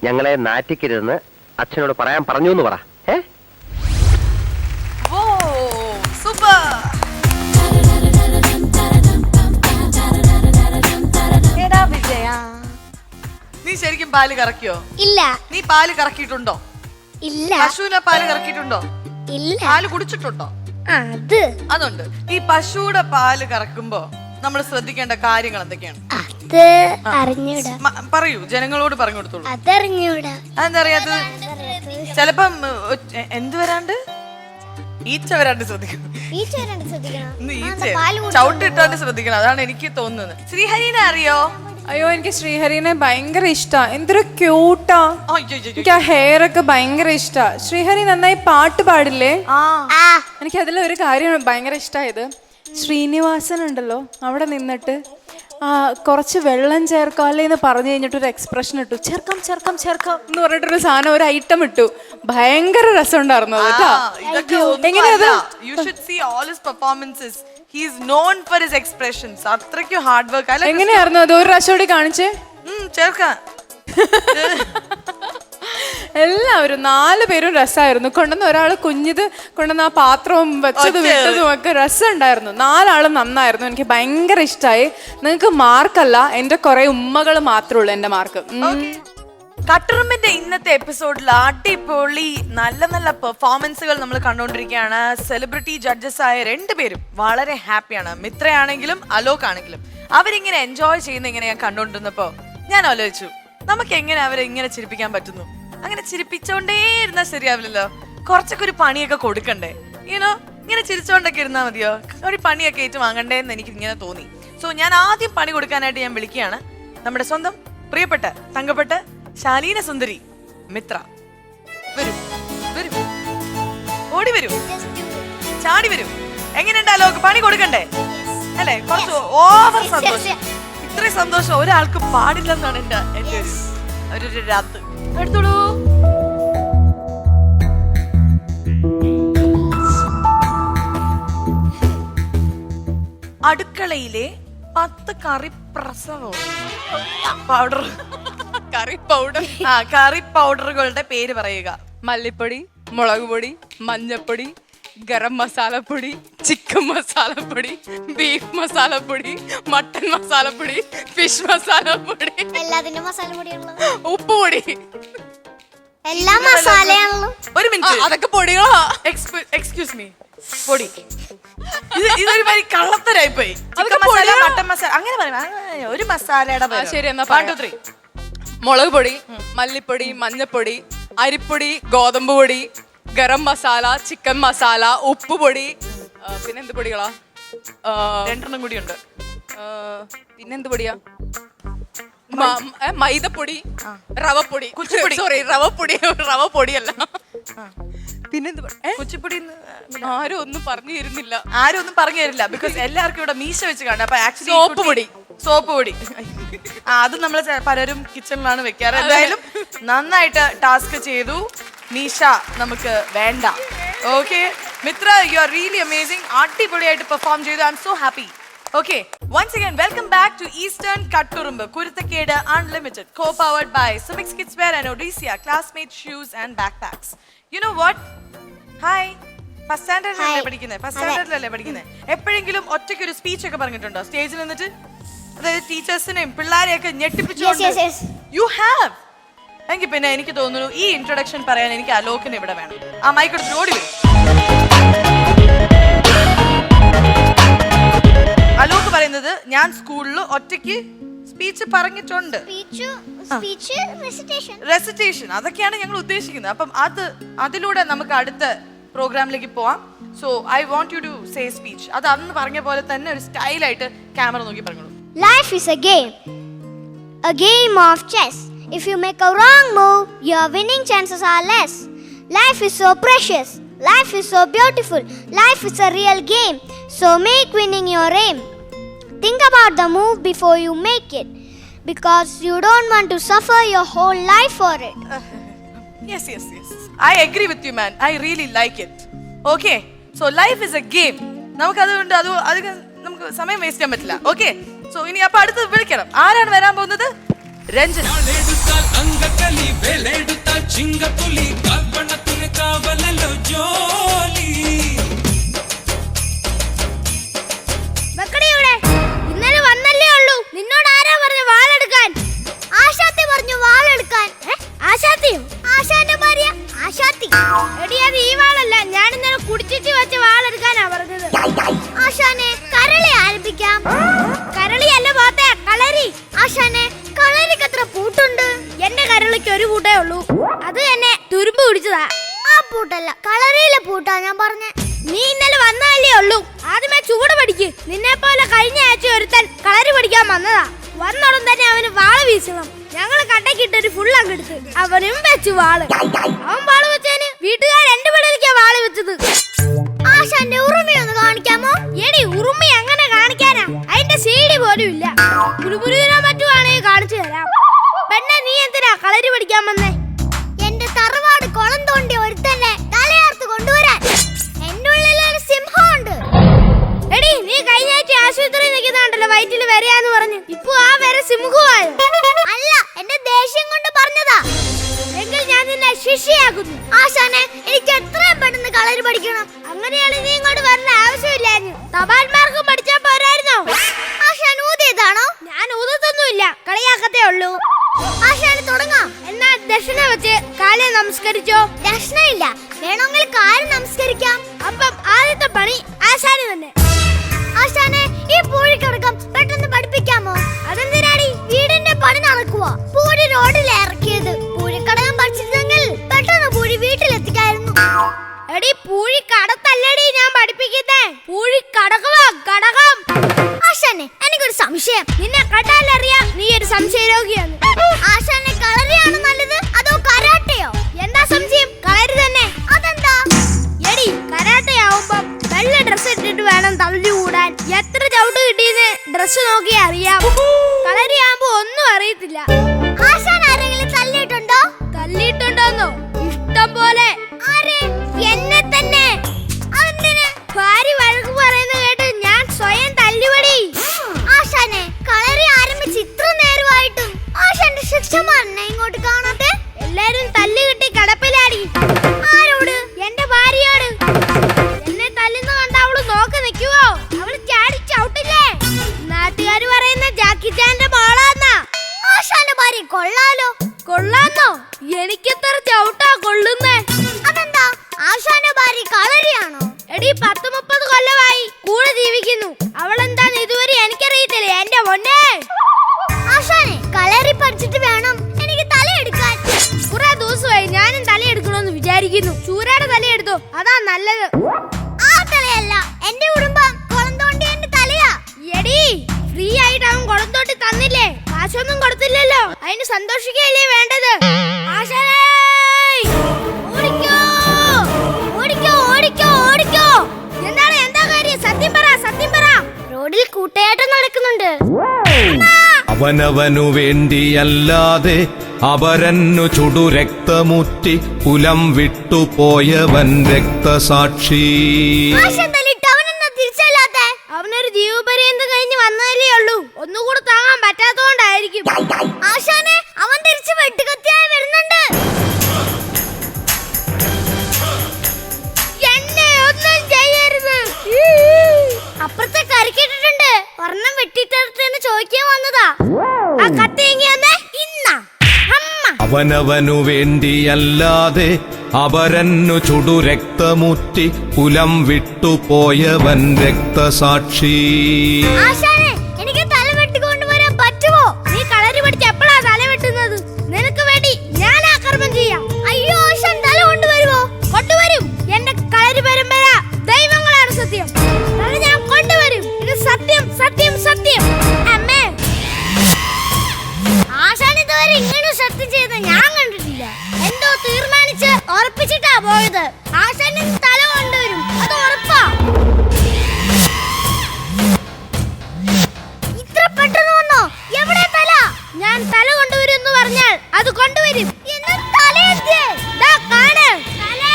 ഞങ്ങളെ നാറ്റിക്കരുതെന്ന് അച്ഛനോട് പറയാൻ പറഞ്ഞു എന്ന് പറ. ഓ സൂപ്പർ. എടാ വിജയ, നീ ശരിക്കും പാല് കറക്കിയോ? ഇല്ല. നീ പാല് കറക്കിയിട്ടുണ്ടോ? ഇല്ല. പശുവിനെ പാല് കറക്കിയിട്ടുണ്ടോ? ഇല്ല. പാല് കുടിച്ചിട്ടുണ്ടോ? അതുണ്ട്. ഈ പശുവിടെ പാല് കറക്കുമ്പോ നമ്മൾ ശ്രദ്ധിക്കേണ്ട കാര്യങ്ങൾ എന്തൊക്കെയാണ്? പറയൂ, ജനങ്ങളോട് പറഞ്ഞു കൊടുത്തോളൂ. അതെന്താ അറിയാത്തത്? ചിലപ്പം എന്ത് വരാണ്ട് ഈച്ച വരാണ്ട് ശ്രദ്ധിക്കണം. ചവിട്ടിട്ടാണ്ട് ശ്രദ്ധിക്കണം. അതാണ് എനിക്ക് തോന്നുന്നത്. ശ്രീഹരിനെ അറിയോ? അയ്യോ, എനിക്ക് ശ്രീഹരിനെ ഭയങ്കര ഇഷ്ടാ. എന്തൊരു ക്യൂട്ടാ. എനിക്ക് ആ ഹെയർ ഒക്കെ ഭയങ്കര ഇഷ്ടാ. ശ്രീഹരി നന്നായി പാട്ട് പാടില്ലേ? എനിക്ക് അതിലൊരു കാര്യം ഭയങ്കര ഇഷ്ടമായത്, ശ്രീനിവാസൻ ഉണ്ടല്ലോ അവിടെ നിന്നിട്ട് കുറച്ച് വെള്ളം ചേർക്കാം അല്ലേ എന്ന് പറഞ്ഞു കഴിഞ്ഞിട്ട് ഒരു എക്സ്പ്രഷൻ ഇട്ടു. ചേർക്കാം ചേർക്കാം ചേർക്കാം എന്ന് പറഞ്ഞിട്ടൊരു സാധനം, ഒരു ഐറ്റം ഇട്ടു. ഭയങ്കര രസം ഉണ്ടായിരുന്നു. എങ്ങനെയായിരുന്നു അത്? ഒരു പ്രാവശ്യം കൂടി കാണിച്ചേ. ചേർക്കാം. എല്ലാവരും 4 പേരും രസമായിരുന്നു. കൊണ്ടുവന്ന ഒരാള് കുഞ്ഞിത് കൊണ്ടുവന്ന ആ പാത്രവും വെച്ചത് വിട്ടതും ഒക്കെ രസം ഉണ്ടായിരുന്നു. 4 ആളും നന്നായിരുന്നു. എനിക്ക് ഭയങ്കര ഇഷ്ടമായി. നിങ്ങൾക്ക് മാർക്കല്ല, എന്റെ കുറെ ഉമ്മകൾ മാത്രമേ ഉള്ളൂ എന്റെ മാർക്ക്. കട്ടറുമ്പിന്റെ ഇന്നത്തെ എപ്പിസോഡിൽ അടിപൊളി നല്ല നല്ല പെർഫോമൻസുകൾ നമ്മൾ കണ്ടുകൊണ്ടിരിക്കുകയാണ്. സെലിബ്രിറ്റി ജഡ്ജസ് ആയ 2 പേരും വളരെ ഹാപ്പിയാണ്. മിത്രയാണെങ്കിലും അലോക് ആണെങ്കിലും അവരിങ്ങനെ എൻജോയ് ചെയ്യുന്ന ഇങ്ങനെ ഞാൻ കണ്ടുകൊണ്ടിരുന്നപ്പോ ഞാൻ ആലോചിച്ചു, നമുക്ക് എങ്ങനെ അവരെ ഇങ്ങനെ ചിരിപ്പിക്കാൻ പറ്റുന്നു? അങ്ങനെ ചിരിപ്പിച്ചോണ്ടേ ഇരുന്നാൽ ശരിയാവില്ലല്ലോ. കുറച്ചൊക്കെ ഒരു പണിയൊക്കെ കൊടുക്കണ്ടേ? ഈനോ ഇങ്ങനെ ചിരിച്ചോണ്ടൊക്കെ ഇരുന്നാൽ മതിയോ? ഒരു പണിയൊക്കെ ഏറ്റു വാങ്ങണ്ടേ എന്ന് എനിക്ക് ഇങ്ങനെ തോന്നി. സോ ഞാൻ ആദ്യം പണി കൊടുക്കാനായിട്ട് ഞാൻ വിളിക്കുകയാണ് നമ്മുടെ സ്വന്തം പ്രിയപ്പെട്ട തങ്കപ്പെട്ട ശാലീന സുന്ദരി മിത്ര. വരൂ വരൂ, ഓടി വരൂ, ചാടി വരൂ. എങ്ങനെയുണ്ടല്ലോ പണി കൊടുക്കണ്ടേ അല്ലേ? കുറച്ച് ഓവർ സന്തോഷം. ഇത്രയും സന്തോഷം ഒരാൾക്ക് പാടില്ലെന്നാണ് എന്റെ ഒരു രാത്രി. എടുത്തോളൂ. അടുക്കളയിലെ 10 കറി പ്രസവം പൗഡർ. കറി പൗഡറുകളുടെ പേര് പറയുക. മല്ലിപ്പൊടി, മുളക് പൊടി, മഞ്ഞപ്പൊടി, ഗരം മസാലപ്പൊടി, ചിക്കൻ മസാലപ്പൊടി, ബീഫ് മസാലപ്പൊടി, മട്ടൻ മസാലപ്പൊടി, ഫിഷ് മസാലപ്പൊടി, ഉപ്പുപൊടി, എല്ലാ മസാലയാണല്ലോ. ഒരു മിനിറ്റ്, അതൊക്കെ പൊടികളാ. എക്സ്ക്യൂസ് മീ, പൊടി. ഇതൊരു വരി കള്ളത്തരായി പോയി. മട്ടൻ മസാല അങ്ങനെ പറയാം. ഒരു മസാലയുടെ ശരി എന്നാ 1 2 3. മുളക് പൊടി, മല്ലിപ്പൊടി, മഞ്ഞപ്പൊടി, അരിപ്പൊടി, ഗോതമ്പ് പൊടി, ഗരം മസാല, ചിക്കൻ മസാല, ഉപ്പുപൊടി, പിന്നെന്ത് പൊടികളാ? 2 കൂടി ഉണ്ട്. പിന്നെന്ത് പൊടിയാ? മൈദപ്പൊടി, റവപ്പൊടി, സോറി റവ പൊടിയല്ല. പിന്നെന്ത് കുച്ചിപ്പൊടി? ആരും ഒന്നും പറഞ്ഞു തരുന്നില്ല. ആരും ഒന്നും പറഞ്ഞു തരില്ല. ബിക്കോസ് എല്ലാവർക്കും ഇവിടെ മീശ വെച്ച് കണ്ട. അപ്പൊ ആക്ച്വലി സോപ്പ് പൊടി അത് നമ്മൾ പലരും കിച്ചണിലാണ് വെക്കാറ്. എന്തായാലും നന്നായിട്ട് ടാസ്ക് ചെയ്തു. മീശ നമുക്ക് വേണ്ട. Okay Mitra, you are really amazing. അടിപൊളിയായിട്ട് പെർഫോം ചെയ്തു. I am so happy. Okay, once again, welcome back to Eastern Katturumbu, Kurthakeda Unlimited, co-powered by Sumix Kids Wear and Odysseus, Classmate Shoes and Backpacks. You know what? Hi. First സ്റ്റാൻഡേർഡിലല്ലേ പഠിക്കുന്നത്? എപ്പോഴെങ്കിലും ഒറ്റയ്ക്ക് ഒരു speech ഒക്കെ പറഞ്ഞിട്ടുണ്ടോ സ്റ്റേജിൽ നിന്നിട്ട്? അതായത് ടീച്ചേഴ്സിനെയും പിള്ളേരെയൊക്കെ ഞെട്ടിപ്പിച്ചുകൊണ്ട്? You have. എങ്കിൽ പിന്നെ എനിക്ക് തോന്നുന്നു ഈ ഇൻട്രൊഡക്ഷൻ പറയാൻ എനിക്ക് അലോകിന് ഇവിടെ വേണം. ആ മൈക്ക് എടുത്ത് ഓടി വരും. അലോക് പറയുന്നത് ഞാൻ സ്കൂളിൽ ഒറ്റയ്ക്ക് സ്പീച്ച് പറഞ്ഞിട്ടുണ്ട്. റെസിറ്റേഷൻ അതൊക്കെയാണ് ഞങ്ങൾ ഉദ്ദേശിക്കുന്നത്. അപ്പം അതിലൂടെ നമുക്ക് അടുത്ത പ്രോഗ്രാമിലേക്ക് പോവാം. So I want you to say speech. അത് അന്ന് പറഞ്ഞ പോലെ തന്നെ ഒരു സ്റ്റൈലായിട്ട് ക്യാമറ നോക്കി പറഞ്ഞോളൂ. Life is a game of chess. If you make a wrong move, your winning chances are less. Life is so precious. Life is so beautiful. Life is a real game. So make winning your aim. Think about the move before you make it, because you don't want to suffer your whole life for it. Yes. I agree with you, man. I really like it. Okay. So life is a game. നമുക്കതുകൊണ്ട് നമുക്ക് സമയം waste ചെയ്യാൻ പറ്റില്ല. Okay. So ഇനി അപ്പൊ അടുത്ത് വിളിക്കണം. ആരാണ് വരാൻ പോകുന്നത്? രഞ്ജന. ഇന്നലെ വന്നല്ലേ ഉള്ളൂ. നിന്നോട് ആരാ പറഞ്ഞു വാളെടുക്കാൻ? ആശാത്തി പറഞ്ഞു വാളെടുക്കാൻ. ആശാത്തിയോ? ആശാന്റെ ഭാര്യ ആശാത്തി. എടി അത് ഈ വാളല്ല, ഞാൻ ഇന്നലെ കുടിച്ചിട്ട് വെച്ച വാളെടുക്കാനാ പറഞ്ഞത്. ആശാനെ കരളി ആരംഭിക്കാം. കരളിയല്ല പോത്തെ, കളരി. ആശാനെ കളരിക്ക് എത്ര പൂട്ടുണ്ട്? എന്റെ കരളിക്ക് ഒരു പൂട്ടേ ഉള്ളൂ, അത് തന്നെ തുരുമ്പ് പിടിച്ചതാ. ആ പൂട്ടല്ല, കളരിയിലെ പൂട്ടാ ഞാൻ പറഞ്ഞ. നീ ഇന്നലെ വന്നാലേ ഉള്ളൂ. ആദ്യമേ ചൂട് പഠിക്ക്. നിന്നെ പോലെ കഴിഞ്ഞ ആഴ്ച ഒരുത്തൻ കളരി പഠിക്കാൻ വന്നതാ. വന്നോളം തന്നെ അവന് വാള് വീശണം. ഞങ്ങള് കട്ടക്കിട്ടൊരു ഫുൾ അങ്ങെടുത്ത് അവനും വെച്ചു വാള്. അവൻ വാള് വെച്ചതിന് വീട്ടുകാർ എന്റെ പിള്ളേർക്കാ വാള് വെച്ചത്. ആശാന്റെ ഉറുമിയൊന്ന് കാണിക്കാമോ? എടി ഉറുമി അങ്ങനെ കാണിക്കാനാ, അതിന്റെ സീഡി പോലും ഇല്ല. പുരുപുരുവിനോ മറ്റുവാണെങ്കിൽ കാണിച്ചു തരാം. പെണ്ണെ നീ എന്തിനാ കളരി പഠിക്കാൻ വന്നേ? എന്റെ തറവാട് കുളം തോണ്ടി ഒരുത്തന്നെ തലയാർത്ത് കൊണ്ടുവരാൻ. എന്റെ ഉള്ളിലൊരു സിംഹമുണ്ട്. എടി നീ കഴിഞ്ഞ ആഴ്ച ആശുപത്രി നിൽക്കുന്നുണ്ടല്ലോ വയറ്റില് വരെയാന്ന് പറഞ്ഞു. ഇപ്പൊ ആ വരെ സിംഹമായോ? അല്ല, എന്റെ ദേഷ്യം കൊണ്ട് പറഞ്ഞതാ. എങ്കിൽ ഞാൻ നിന്നെ ശിഷ്യയാക്കുന്നു. ആശാനെ എനിക്ക് എത്രയും പെട്ടെന്ന് കളരി പഠിക്കണം. അങ്ങനെയാണ് നീ ഇങ്ങോട്ട് വരേണ്ട ആവശ്യമില്ലായിരുന്നു. തപാൽമാർക്കും പഠിച്ചാ പോരായിരുന്നോ? ആശാൻ ഊതിയതാണോ? ഞാൻ ഊതത്തൊന്നുമില്ല, കളിയാക്കത്തേ ഉള്ളൂ. ആശാന് തുടങ്ങാം. എന്നാ ദക്ഷിണ വെച്ച് കാലെ നമസ്കരിച്ചോ. ദക്ഷിണ ഇല്ല, വേണമെങ്കിൽ കാല് നമസ്കരിക്കാം. അപ്പം ആദ്യത്തെ പണി ആശാന് തന്നെ. ആശാനെ ഈ പൂഴിക്കടക്കം പെട്ടെന്ന് പഠിപ്പിക്കാമോ? അതെന്തിനാടി? വീടിന്റെ പണി നടക്കുക. പൂഴി റോഡിൽ ഇറക്കിയത്. പൂഴിക്കടകം പഠിച്ചിരുന്നെങ്കിൽ പെട്ടെന്ന് പൂഴി വീട്ടിലെത്തിക്കായിരുന്നു. എടി പൂഴി കടത്തല്ലടി ഞാൻ പഠിപ്പിക്കുന്നേ, പൂഴി കടകവാ, കടകം. ആശാനെ എനിക്കൊരു സംശയം. നിന്നെ കണ്ടാലറിയാം നീ ഒരു സംശയ രോഗിയാണ്. ആശാനെ കളരിയാണ് നല്ലത് അതോ കരാട്ടയോ? എന്താ സംശയം? കളരി തന്നെ. അതെന്താ? എടി കരാട്ടയാവുമ്പോ വെള്ള ഡ്രസ് ഇട്ടിട്ട് വേണം തള്ളി കൂടാൻ. എത്ര ചവിട്ട് കിട്ടിയെന്ന് ഡ്രസ് നോക്കി അറിയാം. കളരിയാകുമ്പോ ഒന്നും അറിയത്തില്ല. ആശാൻ ആരെങ്കിലും തല്ലിയിട്ടുണ്ടോ? തല്ലിയിട്ടുണ്ടോന്നോ? ഇഷ്ടം പോലെ. ആരെ? എന്നെ തന്നെ. അതെന്തിന്? ഭാര്യ വഴക്ക് പറയുന്ന കേട്ട് ഞാൻ സ്വയം തല്ലുപടി. ആശാനെ കളരി ആരംഭിച്ച് ഇത്ര നേരമായിട്ടും ആശാന്റെ ശിക്ഷമാരനെ ഇങ്ങോട്ട് കാണാത്തെ? എല്ലാരും തല്ല് കിട്ടി കടപ്പിലാടി. ആരോട്? എന്റെ ഭാര്യയോട്. എന്നെ തല്ലുന്ന കണ്ട അവള് നോക്കി നിൽക്കുവോ? അവള് ചാടി ചവിട്ടില്ലേ? നാട്ടുകാര് പറയുന്ന ജാക്കി ചാന്റെ മോളാന്നാ. ആശാന്റെ ഭാര്യ കൊള്ളാലോ. കൊള്ളാന്നോ? എനിക്കെത്ര ചവിട്ടാ കൊള്ളുന്നേ. അതെന്താ? ആശാന്റെ ഭാര്യ കളരിയാണോ? എടി 10-30 കൊല്ലമായി കൂടെ ജീവിക്കുന്നു. അവളെന്താന്ന് ഇതുവരെ എനിക്കറിയത്തില്ലേ എന്റെ പൊന്നേ. ആശാനെ കളരി പഠിച്ചിട്ട് വേണം എനിക്ക് തലയെടുക്കാൻ. കുറെ ദിവസമായി ഞാനും തലയെടുക്കണമെന്ന് വിചാരിക്കുന്നു. ചൂരയുടെ തലയെടുത്തോ, അതാ നല്ലത്. ആ തലയല്ല, എന്റെ കുടുംബം കുളം തോണ്ടി എന്റെ തലയാ. എടി ഫ്രീ ആയിട്ട് അവൻ കുളം തോട്ടി തന്നില്ലേ? കാശൊന്നും കൊടുത്തില്ലല്ലോ, അതിന് സന്തോഷിക്കല്ലേ വേണ്ടത്. ആശാനേ ഓടിക്കോ, ഓടിക്കോ, ഓടിക്കോ, ഓടിക്കോ. എന്താണ്? എന്താ കാര്യം? സത്യം പറ, സത്യം പറ. റോഡിൽ കൂട്ടയാട്ടം നടക്കുന്നുണ്ട്. അവനവനു വേണ്ടിയല്ലാതെ അപരന്നു ചുടുരക്തമുറ്റി കുലം വിട്ടുപോയവൻ രക്തസാക്ഷി. അവനൊരു ജീവപര്യന്തം കഴിഞ്ഞ് വന്നതല്ലേ ഉള്ളൂ. ഒന്നുകൂടെ താങ്ങാൻ പറ്റാത്തോണ്ടായിരിക്കും. ആശാനെ അവൻ തിരിച്ച് വെട്ടുകത്തിയായി വരുന്നുണ്ട്. എന്നെ ഒന്നും ചെയ്യരുത്. അപ്പുറത്തെ കരക്കിട്ടിട്ടുണ്ട്. ഒരെണ്ണം വെട്ടിട്ടെന്ന് ചോദിക്കാൻ വന്നതാ. ആ കത്തി എങ്ങിയാന്നേ ഇന്നാ അവനവനു വേണ്ടിയല്ലാതെ അപരന്നു ചുടുരക്തമുറ്റി കുലം വിട്ടുപോയവൻ രക്തസാക്ഷി. ആശാനെ എനിക്ക് തല വെട്ടിക്കൊണ്ടുവരാൻ പറ്റുമോ? നീ കളരി പഠിച്ച് എപ്പോഴാ തല വെട്ടുന്നത്? നിനക്ക് വേണ്ടി ഞാൻ ആ കർമ്മം ചെയ്യാം. അയ്യോ ആശാൻ തല കൊണ്ടുവരുമോ? കൊണ്ടുവരും. എന്റെ കളരി സത്യം. അത് ഞാൻ കൊണ്ടുവരും. ഇത് സത്യം, സത്യം, സത്യം. അമ്മേ, ആശാൻ ഇതുവരെ ഇങ്ങനെ സത്യം ചെയ്ത് ഞാൻ കണ്ടിട്ടില്ല. എന്തോ തീരുമാനിച്ച് ഉറപ്പിച്ചിട്ടാ പോയത്. ആശാൻ തല കൊണ്ടുവരും, അത് ഉറപ്പാ. ഇത്ര പെട്ടെന്ന് വന്നോ? എവിടെ തല? ഞാൻ തല കൊണ്ടുവരും എന്ന് പറഞ്ഞാൽ അത് കൊണ്ടുവരും. എന്ന് തല എന്തേ? ദാ കാണ്. തലേ.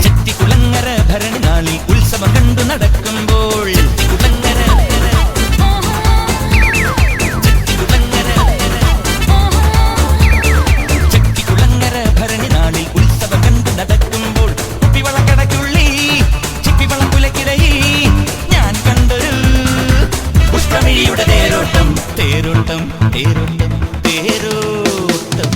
ചെട്ടിക്കുളങ്ങര ഭരണനാളിൽ ഉത്സവം കണ്ടു നടക്കുമ്പോൾ ചെട്ടിക്കുളങ്ങര ഭരണനാളിൽ ഉത്സവം കണ്ടു നടക്കുമ്പോൾ കുപ്പിവളക്കടയ്ക്കുള്ളി ചിപ്പിവളം പുലക്കിടയിൽ ഞാൻ കണ്ടൊരു പുഷ്പമിഴിയുടെ തേരോട്ടം തേരോട്ടം തേരോട്ടം തേരോട്ടം.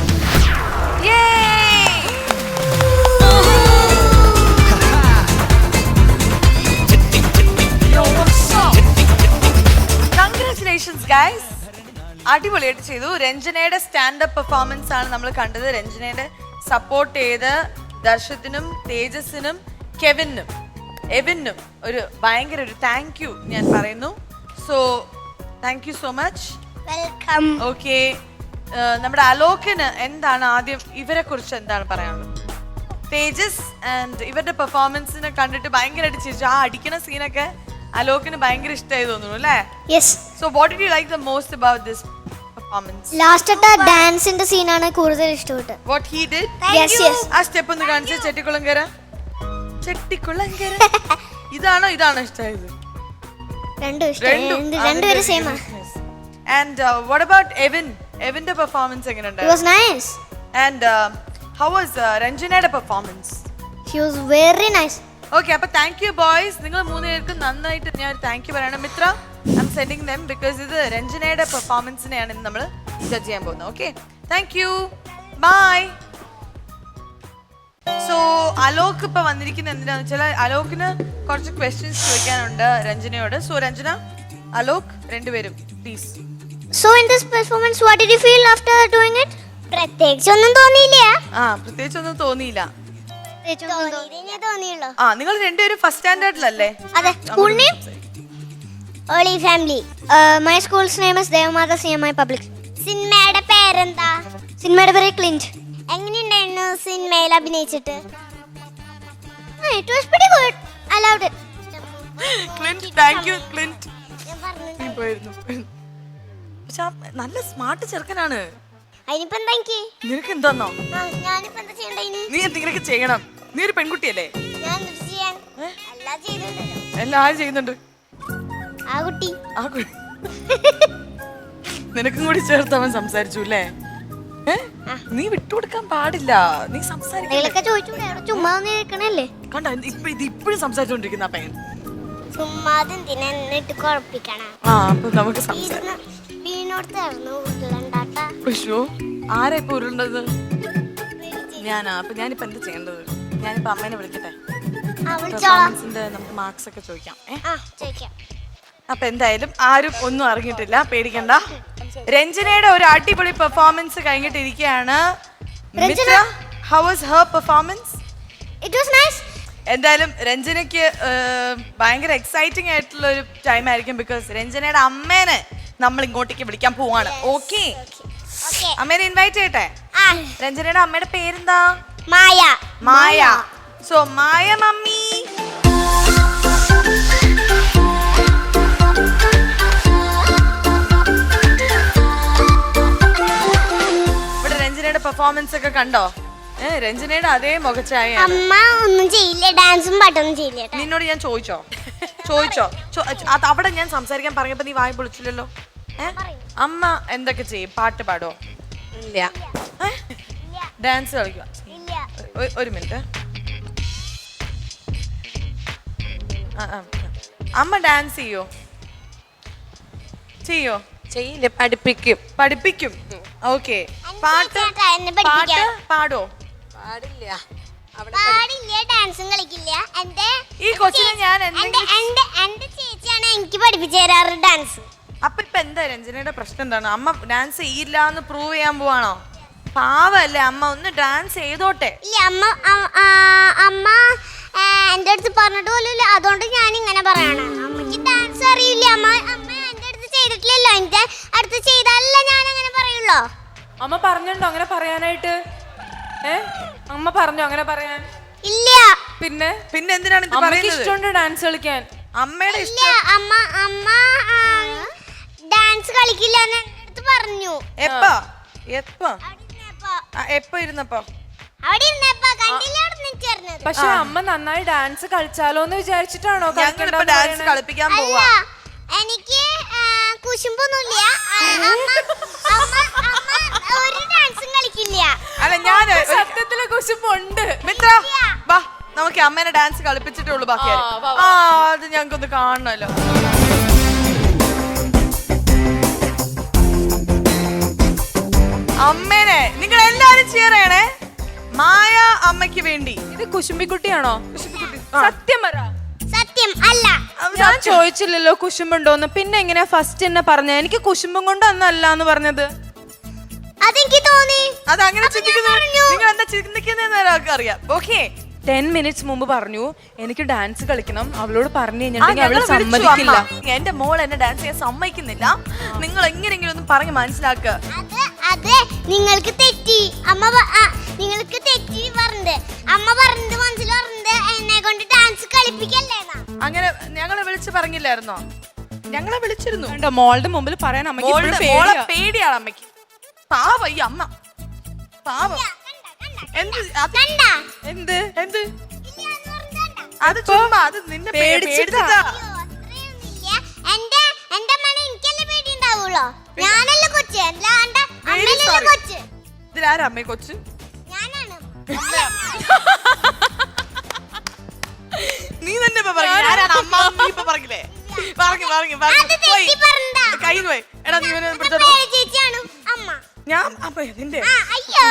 കൺഗ്രാറ്റുലേഷൻസ് ഗൈസ്, അടിപൊളിയായിട്ട് ചെയ്തു. രഞ്ജനയുടെ സ്റ്റാൻഡപ്പ് പെർഫോമൻസ് ആണ് നമ്മൾ കണ്ടത്. രഞ്ജനയുടെ സപ്പോർട്ട് ചെയ്ത് ദർശത്തിനും തേജസിനും കെവിനും എവിനും ഭയങ്കര ഒരു താങ്ക് യു ഞാൻ പറയുന്നു. So thank you so much. Welcome. Okay, നമ്മുടെ അലോകിന് എന്താണ് ആദ്യം ഇവരെ കുറിച്ച് എന്താണ് പറയാനുള്ളത്? തേജസ് ആൻഡ് ഇവരുടെ പെർഫോമൻസിനെ കണ്ടിട്ട് ഭയങ്കരമായിട്ട് ചിരിച്ചു. ആ അടിക്കുന്ന സീനൊക്കെ അലോകിന് ഭയങ്കര ഇഷ്ടമായി തോന്നുന്നു അല്ലേ? Yes. So what did you like the most about this performance? ലാസ്റ്റത്തെ ഡാൻസിന്റെ സീനാണ് കൂടുതൽ ഇഷ്ടപ്പെട്ടത്. What he did? Yes yes. ആ സ്റ്റെപ്പ് ഒന്ന് കാണിച്ച്. ചെട്ടിക്കുളങ്കര ചെട്ടിക്കുളങ്കര ഇതാണോ ഇഷ്ടമായത്? രണ്ടുപേരും സെയിം ആണ്. And what about Evin? എവിന്റെ പെർഫോമൻസ് എങ്ങനെയുണ്ട്? It was nice. And how was രഞ്ജനയുടെ performance? She was very nice. Okay, അപ്പൊ താങ്ക് യു ബോയ്സ്. നിങ്ങൾ മൂന്നുപേർക്കും നന്നായിട്ട് ഞാൻ താങ്ക് യു പറയണം. Mithra, I M sending them because ഇത് രഞ്ജനയുടെ പെർഫോമൻസിനെയാണ് നമ്മൾ ജഡ്ജ് ചെയ്യാൻ പോകുന്നത്. Okay, thank you, bye. So Alok ഇപ്പൊ വന്നിരിക്കുന്നത് എന്തിനാന്ന് വെച്ചാൽ അലോകിന് കുറച്ച് ക്വസ്റ്റ്യൻസ് ചോദിക്കാനുണ്ട് രഞ്ജനയോട്. സോ രഞ്ജന, അലോക് രണ്ടുപേരും please. So in this performance, what did you feel after doing it? പ്രത്യേകിച്ചൊന്നും തോന്നിയില്ല. പ്രത്യേകിച്ചൊന്നും തോന്നിയില്ല. തോന്നിയുള്ളൂ. നിങ്ങൾ രണ്ടുപേരും ഫസ്റ്റ് സ്റ്റാൻഡേർഡിലല്ലേ? അതെ. School name holy family. My school's name is Devamatha CMI public. സിനിമയുടെ പേരെന്താ? സിനിമയുടെ പേര് ക്ലിന്റ്. എങ്ങനെയുണ്ടായിരുന്നു സിനിമയിൽ അഭിനയിച്ചിട്ട്? It was pretty good. I loved it. Clint, thank you Clint. പക്ഷെ നല്ല സ്മാർട്ട് ചെറുക്കനാണ്. അതിനിപ്പോ എന്താ എനിക്ക്? നിനക്ക് എന്താന്നോ? ഞാനിപ്പോ എന്താ ചെയ്യണ്ടേ? നീ എന്തെങ്കിലുമൊക്കെ ചെയ്യണം. നീ ഒരു പെൺകുട്ടിയല്ലേ? ഞാൻ എന്ത് ചെയ്യാൻ? എല്ലാം ചെയ്തിട്ടുണ്ടല്ലോ. എല്ലാം ചെയ്യുന്നുണ്ട്. ആ കുട്ടി നിനക്കും കൂടി ചേർത്ത് അവൻ സംസാരിച്ചു അല്ലേ? നീ വിട്ടുകൊടുക്കാൻ പാടില്ല. നീ സംസാരിക്കാൻ ചുമ്മാ നിൽക്കണല്ലേ? കണ്ട ഇപ്പോഴും സംസാരിച്ചോണ്ടിരിക്കുന്ന ആ പയ്യൻ. ചുമ്മാതിട്ട് കുഴപ്പിക്കണം. അപ്പൊ നമുക്ക് ആരാ ഇപ്പൊ ഉരുണ്ടത്? ഞാനാ? അപ്പൊ ഞാനിപ്പോ എന്താ ചെയ്യേണ്ടത്? ഞാനിപ്പോ അമ്മേനെ വിളിക്കട്ടെ. നമുക്ക് മാർക്സ് ഒക്കെ ചോദിക്കാം. അപ്പൊ എന്തായാലും ആരും ഒന്നും അറിഞ്ഞിട്ടില്ല, പേടിക്കണ്ട. രഞ്ജനയുടെ ഒരു അടിപൊളി പെർഫോമൻസ് കഴിഞ്ഞിട്ടിരിക്കുകയാണ്. How was her performance? It was nice. എന്തായാലും രഞ്ജനയ്ക്ക് ഭയങ്കര എക്സൈറ്റിംഗ് ആയിട്ടുള്ള ഒരു ടൈം ആയിരിക്കും. ബിക്കോസ് രഞ്ജനയുടെ അമ്മേനെ നമ്മൾ ഇങ്ങോട്ടേക്ക് വിളിക്കാൻ പോവാണ്. ഓക്കെ, അമ്മേനെ ഇൻവൈറ്റ് ചെയ്യട്ടെ. രഞ്ജനയുടെ അമ്മയുടെ പേരെന്താ? മായ. മായ. സോ മായ മമ്മി. ഇവിടെ രഞ്ജനയുടെ പെർഫോമൻസ് ഒക്കെ കണ്ടോ? രഞ്ജനയുടെ അതേ മുഖച്ചായ. അമ്മ ഒന്നും ചെയ്യില്ല, ഡാൻസും പാട്ടൊന്നും ചെയ്യില്ല. നിന്നോട് ഞാൻ ചോദിച്ചോ? അവിടെ ഞാൻ സംസാരിക്കാൻ പറഞ്ഞപ്പോ നീ വായി പൊളിച്ചില്ലല്ലോ. അമ്മ എന്തൊക്കെ ചെയ്യും? പാട്ട് പാടോ? ഇല്ല. ഡാൻസ് കളിക്കുക? ഒരു മിനിറ്റ്. അമ്മ ഡാൻസ് ചെയ്യോ? ചെയ്യില്ല, പഠിപ്പിക്കും. പഠിപ്പിക്കും. ഓക്കെ. പാട്ട് പാടോ? പാടില്ല. ഡാൻസും കളിക്കില്ല. ഈ കൊച്ചിനെ ഞാൻ എന്റെ ചേച്ചിയാണ് എനിക്ക് പഠിപ്പിച്ചു തരാറ് ഡാൻസ്. അപ്പൊ ഇപ്പൊ എന്താ രഞ്ജനയുടെ പ്രശ്നം എന്താണ്? അമ്മ ഡാൻസ് ചെയ്യില്ല എന്ന് പ്രൂവ് ചെയ്യാൻ പോവാണോ? പാവല്ലേ അമ്മ, ഒന്ന് ഡാൻസ് ചെയ്തോട്ടെ. ഇല്ല അമ്മ എന്റെ അടുത്ത് പറഞ്ഞിട്ട് പോലും, അതുകൊണ്ട് ഞാൻ ഇങ്ങനെ പറയണം. അമ്മക്ക് ഡാൻസ് അറിയില്ല. അമ്മ എന്റെ അടുത്ത് ചെയ്തിട്ടില്ലല്ലോ. എന്റെ അടുത്ത് ചെയ്താലല്ല ഞാൻ അങ്ങനെ പറയുള്ളൂ. അമ്മ പറഞ്ഞിട്ടുണ്ടോ അങ്ങനെ പറയാനായിട്ട്? അമ്മ പറഞ്ഞോ അങ്ങനെ പറയാൻ? ഇല്ല. പിന്നെ എന്തിനാണ് ഇത് അമ്മയ്ക്ക് പറയുന്നത്? ഇഷ്ടമുണ്ട് ഡാൻസ് കളിക്കാൻ. അമ്മയുടെ ഇല്ല ഇഷ്ടം. അമ്മ ഡാൻസ് കളിക്കില്ല എന്ന് എന്റെ അടുത്ത് പറഞ്ഞു. എപ്പോ അവിടെ ഇരുന്നപ്പോ? ഇരുന്നപ്പോ കണ്ടില്ല, അവിടെ നിന്നിട്ട് പക്ഷെ അമ്മ നന്നായി ഡാൻസ് കളിച്ചാലോ എന്ന് വിചാരിച്ചിട്ടാണോ ഞങ്ങളിപ്പോ ഡാൻസ് കളിപ്പിക്കാൻ അല്ല, പോവാ. എനിക്ക് കുശുമ്പൊന്നുമില്ല. അമ്മ ഒരു ഡാൻസും കളിക്കില്ല. അല്ല ഞാൻ സത്യത്തില് കുശുമ്പുണ്ട്. മിത്ര വാ, നമുക്ക് അമ്മേനെ ഡാൻസ് കളിപ്പിച്ചിട്ടുള്ളൂ ബാക്കി. അത് ഞങ്ങൾക്കൊന്ന് കാണണല്ലോ. അമ്മേനെ നിങ്ങൾ എല്ലാരും cheer ചെയ്യണേ. മായ അമ്മയ്ക്ക് വേണ്ടി. ഇത് കുശുമ്പിക്കുട്ടിയാണോ? സത്യം പറ. സത്യം അല്ല. ഞാൻ ചോദിച്ചില്ലല്ലോ കുശുമ്പുണ്ടോന്ന്. പിന്നെ എങ്ങനെയാ ഫസ്റ്റ് എന്നെ പറഞ്ഞ? എനിക്ക് കുശുമ്പും കൊണ്ടൊന്നല്ല എന്ന് പറഞ്ഞത്. അതെനിക്ക് തോന്നി. അത് അങ്ങനെ ചിന്തിക്കുന്നത് നിങ്ങൾ എന്താ ചിന്തിക്കുന്നതെന്ന് ഒരാൾക്ക് അറിയാം. ഓക്കെ, 10 minutes മുമ്പ് പറഞ്ഞു എനിക്ക് ഡാൻസ് കളിക്കണം. അവളോട് പറഞ്ഞു കഴിഞ്ഞിട്ടുണ്ടെങ്കിൽ അവള് സമ്മതിക്കില്ല. എന്റെ മോൾ എന്നെ ഡാൻസ് ചെയ്യാൻ സമ്മതിക്കുന്നില്ല. നിങ്ങൾ എങ്ങനെയെങ്കിലും ഒന്ന് പറഞ്ഞ് മനസ്സിലാക്കുക. അതെ നിങ്ങൾക്ക് തെറ്റി. നിങ്ങൾക്ക് തെറ്റി പറഞ്ഞത്. അമ്മ പറഞ്ഞത് മനസ്സിൽ പറഞ്ഞത് എന്നെ കൊണ്ട് ഡാൻസ് കളിപ്പിക്കല്ലേന്നാ. അങ്ങനെ ഞങ്ങളെ വിളിച്ച് പറഞ്ഞില്ലായിരുന്നോ? ഞങ്ങളെ വിളിച്ചിരുന്നു. കണ്ടോ, മോളുടെ മുമ്പിൽ പറയാൻ അമ്മയ്ക്ക് ഇപ്പോഴും മോളെ പേടിയാ. പേടിയാണ് അമ്മയ്ക്ക്. പാവ ഈ അമ്മ, പാവം. എന്ത് എന്ത് അത് ചുമ്മാ, അത് നിന്നെ പേടിച്ചിട്ടാ. എന്റെ മന എനിക്കല്ലേ പേടി ഉണ്ടാവുള്ളൂ. ഞാനല്ലേ കൊച്ച്, അല്ലാണ്ട് അമ്മയല്ലേ കൊച്ച്. ഇതിലാരാ അമ്മയെ കൊച്ച്? ഞാനാണ്. നീ തന്നെ ഇപ്പൊ പറഞ്ഞു. ആരാണ് അമ്മ? നീ ഇപ്പൊ പറഞ്ഞില്ലേ? പറഞ്ഞു അത് തെറ്റി പറഞ്ഞതാ. കൈ പോയി. എടാ നീ ഇവനെ പിടിച്ചോട്ട് പേര് ചേച്ചിയാണ് അമ്മ. ഞാൻ അപ്പൊ നിന്റെ അയ്യോ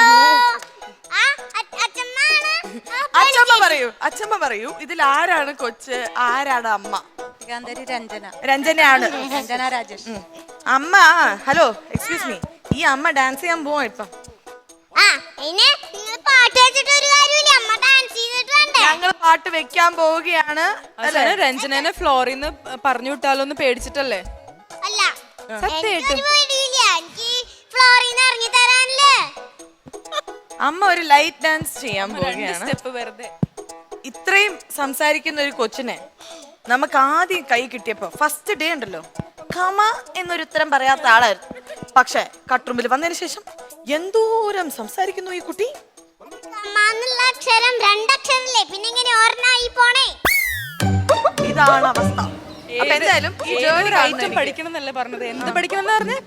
അച്ഛമ്മ പറയൂ ഇതിൽ ആരാണ് കൊച്ച്, ആരാണ് അമ്മ? രഞ്ജന. രഞ്ജനയാണ്. രഞ്ജന രാജേഷ്. അമ്മ ഹലോ എക്സ്ക്യൂസ് മീ, ഈ അമ്മ ഡാൻസ് ചെയ്യാൻ പോവാ ഇപ്പൊ. പാട്ട് വെച്ചിട്ട് ഒരു കാര്യമില്ല. അമ്മ ഡാൻസ് ചെയ്തിട്ട് വേണ്ടേ? ഞങ്ങൾ പാട്ട് വെക്കാൻ പോവുകയാണ്. രഞ്ജനനെ ഫ്ലോറിൽ നിന്ന് പറഞ്ഞു വിട്ടാലോന്ന് പേടിച്ചിട്ടല്ലേ? അല്ല, സത്യമായിട്ടും എനിക്കൊരു പേടിയില്ല. എനിക്ക് ഫ്ലോറിൽ നിന്ന് ഇറങ്ങി തരാനല്ലേ. അമ്മ ഒരു ലൈറ്റ് ഡാൻസ് ചെയ്യാൻ പോവുകയാണ്. സ്റ്റെപ്പ് വെറുതെ. ഇത്രയും സംസാരിക്കുന്ന ഒരു കൊച്ചിനെ നമുക്ക് ആദ്യം കൈ കിട്ടിയപ്പോ ഫസ്റ്റ് ഡേ ഉണ്ടല്ലോ, കമ എന്നൊരു ഉത്തരം പറയാത്ത ആളായിരുന്നു. പക്ഷെ കട്ട്റൂമിൽ വന്നതിന് ശേഷം എന്തോരം സംസാരിക്കുന്നു ഈ കുട്ടി. അക്ഷരം 2 അക്ഷരല്ലേ, പിന്നെ ഇങ്ങനെ ഓർമ്മയായി പോണേ. ഇതാണ് അവസ്ഥ. അപ്പൊ എന്തായാലും ഈ ജേർണി ഐറ്റം പഠിക്കണം എന്നല്ലേ പറഞ്ഞത്? എന്ത് പഠിക്കണം എന്ന് പറഞ്ഞേ?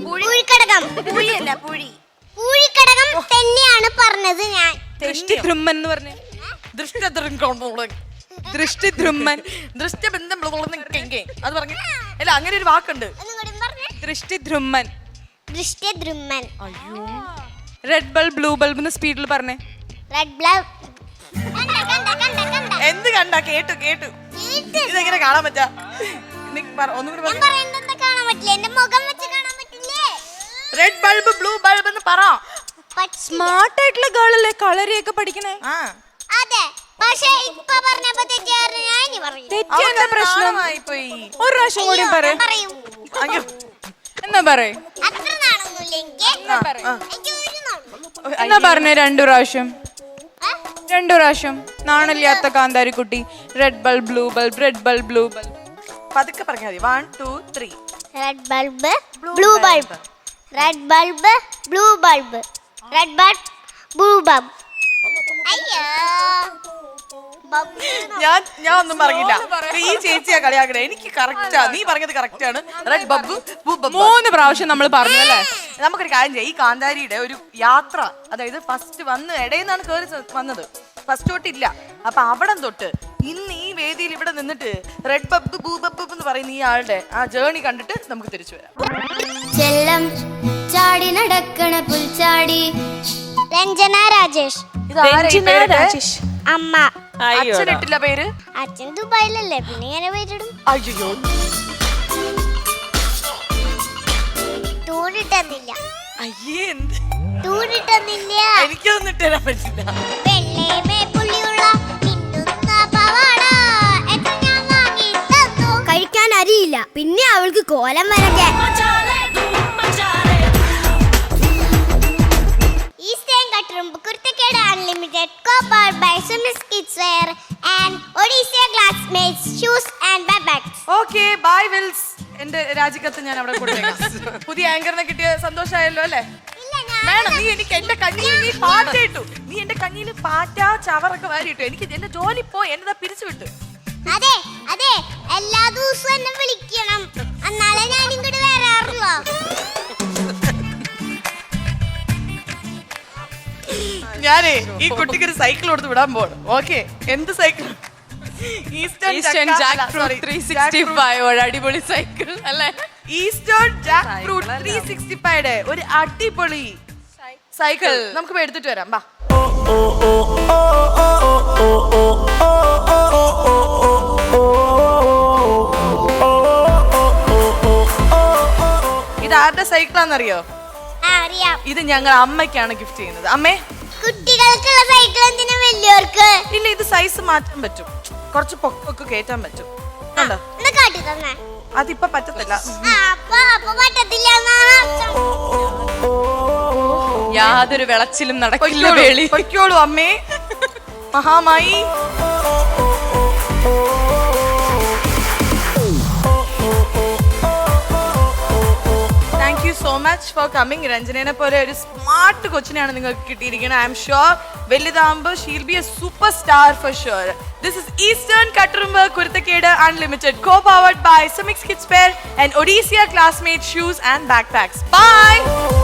പൂഴിക്കടകം. പൂഴിക്കടകം തന്നെയാണ് പറഞ്ഞത് ഞാൻ. ദൃഷ്ടിദ്രുമ്മൻ എന്ന് പറഞ്ഞേ. ദൃഷ്ടിദ്രുമ്മൻ. ദൃഷ്ടിബന്ധം അത് പറഞ്ഞു. അല്ല അങ്ങനെ ഒരു വാക്കുണ്ട്, ദൃഷ്ടിദ്രുമ്മൻ. ദൃഷ്ടിദ്രുമ്മൻ. റെഡ് ബൾബ് ബ്ലൂ ബൾബ് എന്ന് സ്പീഡിൽ പറഞ്ഞേ. Red bulb. എന്ത് കണ്ട? കേട്ടു ഇതെങ്ങനെ കാണാൻ പറ്റാ? ഒന്നുകൂടി കാണാൻ പറ്റില്ല. എന്റെ മുഖം വെച്ച് കാണാൻ പറ്റില്ലേ? റെഡ് ബൾബ് ബ്ലൂ ബൾബ് എന്ന് പറ. സ്മാർട്ട് ആയിട്ടുള്ള ഗേൾ അല്ലേ കളറിയൊക്കെ പഠിക്കണേ? അതെ, പക്ഷേ ഇപ്പൊ പറഞ്ഞപ്പോ തെറ്റിയായിരുന്നു. ഞാൻ ഇനി പറയും. തെറ്റിയെന്താ പ്രശ്നം? ഒരു പ്രാവശ്യം കൂടി പറയും. എന്നാ പറയും. അത്ര നാളൊന്നുമില്ല എനിക്ക്. എന്നാ പറഞ്ഞേ 2 പ്രാവശ്യം. 2 പ്രാവശ്യം. നാണില്ലാത്ത കാന്താരി കുട്ടി. Red bulb blue bulb, red bulb blue bulb. പതുക്കെ പറഞ്ഞാൽ മതി. 1 2 3. Red bulb blue bulb, red bulb blue bulb, red bulb blue bulb. അയ്യോ, ഞാൻ ഒന്നും പറഞ്ഞില്ല. ഈ ചേച്ചിയാ കളിയാക്കണേ. എനിക്ക് കറക്റ്റാ, നീ പറഞ്ഞത് കറക്റ്റ് ആണ്. റെഡ് ബബ്ബു 3 പ്രാവശ്യം നമ്മൾ പറഞ്ഞല്ലേ. നമുക്കൊരു കാര്യം ചെയ്യാം. ഈ കാന്താരിയുടെ ഒരു യാത്ര, അതായത് ഫസ്റ്റ് വന്ന് ഇടയിന്നാണ് കയറി വന്നത്, ഫസ്റ്റ് തൊട്ടില്ല. അപ്പൊ അവിടം തൊട്ട് ഇന്ന് ഈ വേദിയിൽ ഇവിടെ നിന്നിട്ട് റെഡ് ബബ്ബ് ബൂ ബബ്ബ് എന്ന് പറയുന്ന ഈ ആളുടെ ആ ജേർണി കണ്ടിട്ട് നമുക്ക് തിരിച്ചു വരാം. ചെല്ലം ചാടി നടക്കണ പുൽച്ചാടി. രഞ്ജന രാജേഷ്. അമ്മ. അച്ഛനിട്ടില്ല പേര്. അച്ഛൻ ദുബായിലല്ലേ, പിന്നെ ഇങ്ങനെ പേരിടും. അയ്യോ, തന്നില്ല. അയ്യേ എന്ത് ടൂർ തന്നില്ല. എനിക്കൊന്നും ഇട്ട് തരാൻ പറ്റില്ല. വെള്ളേമേ പുള്ളിയുള്ള മിന്നുന്ന പവാട എത്ര ഞാൻ വാങ്ങി തന്നു. കഴിക്കാൻ അരിയില്ല, പിന്നെ അവൾക്ക് കോലം വരയ്ക്കാൻ. ഈസ്റ്റേൺ കട്ടുറുമ്പ് കുരുത്തക്കേട് unlimited co-powered by Sumis Kids Wear and Odisha Classmates Shoes and Bags. Okay bye Wills. എന്റെ രാജിക്കത്ത് ഞാൻ അവിടെ കൊടുത്തേക്കാം. പുതിയ ആങ്കറിനെ കിട്ടിയ സന്തോഷമായല്ലോ അല്ലേ? വേണം. നീ എനിക്ക് എന്റെ കഞ്ഞിയിൽ നീ പാറ്റയിട്ടു. നീ എന്റെ കഞ്ഞിയിൽ പാറ്റ ചവറൊക്കെ വാരിയിട്ടു. എനിക്ക് എന്റെ ജോലി പോയി എന്നതാ പിരിച്ചു വിട്ടു. അതെ അതെ, എല്ലാ ദിവസവും എന്നെ വിളിക്കണം, എന്നാലേ ഞാൻ ഇങ്ങോട്ട് വരാറുള്ളൂ. ഞാനേ ഈ കുട്ടിക്ക് ഒരു സൈക്കിൾ കൊടുത്ത് വിടാൻ പോണം. ഓക്കെ, എന്ത് സൈക്കിൾ? ഈസ്റ്റേൺ ജാക്ക് ഫ്രൂട്ട് 365 ഒരു അടിപൊളി സൈക്കിൾ അല്ലേ? ഈസ്റ്റേൺ ജാക്ക് ഫ്രൂട്ട് 365 ഒരു അടിപൊളി സൈക്കിൾ നമുക്ക് പോയി എടുത്തിട്ട് വരാം. വാ. ഇത് ആരുടെ സൈക്കിളാന്നറിയോ? അറിയാം. ഇത് ഞങ്ങൾ അമ്മയ്ക്കാണ് ഗിഫ്റ്റ് ചെയ്യുന്നത്. അമ്മേ, കുട്ടികൾക്കുള്ള സൈക്കിൾ എന്തിനാ വലിയവർക്ക്? ഇല്ല, ഇത് സൈസ് മാറ്റാൻ പറ്റും, കുറച്ച് പൊക്കൊക്കെ കയറ്റാൻ പറ്റും. കണ്ടോ? എന്നാ കാട്ടി തന്നെ. അതിപ്പോ പറ്റത്തില്ല. അപ്പൊ പറ്റത്തില്ല എന്നാണ് അർത്ഥം. യാതൊരു വിളച്ചിലും നടക്കില്ല വേളി. പൊയ്ക്കോളൂ അമ്മേ. മഹാമായി. Thank you so much for coming. രഞ്ജനേനെ പോലെ ഒരു സ്മാർട്ട് കൊച്ചിനെയാണ് നിങ്ങൾക്ക് കിട്ടിയിരിക്കുന്നത്. ഐ എം ഷുവർ വലുതാകുമ്പോൾ she'll be a superstar for sure. This is Eastern Katturumba Kurthakeda Unlimited, co-powered by Sumix Kids Wear and Odisha Classmates Shoes and Backpacks. Bye!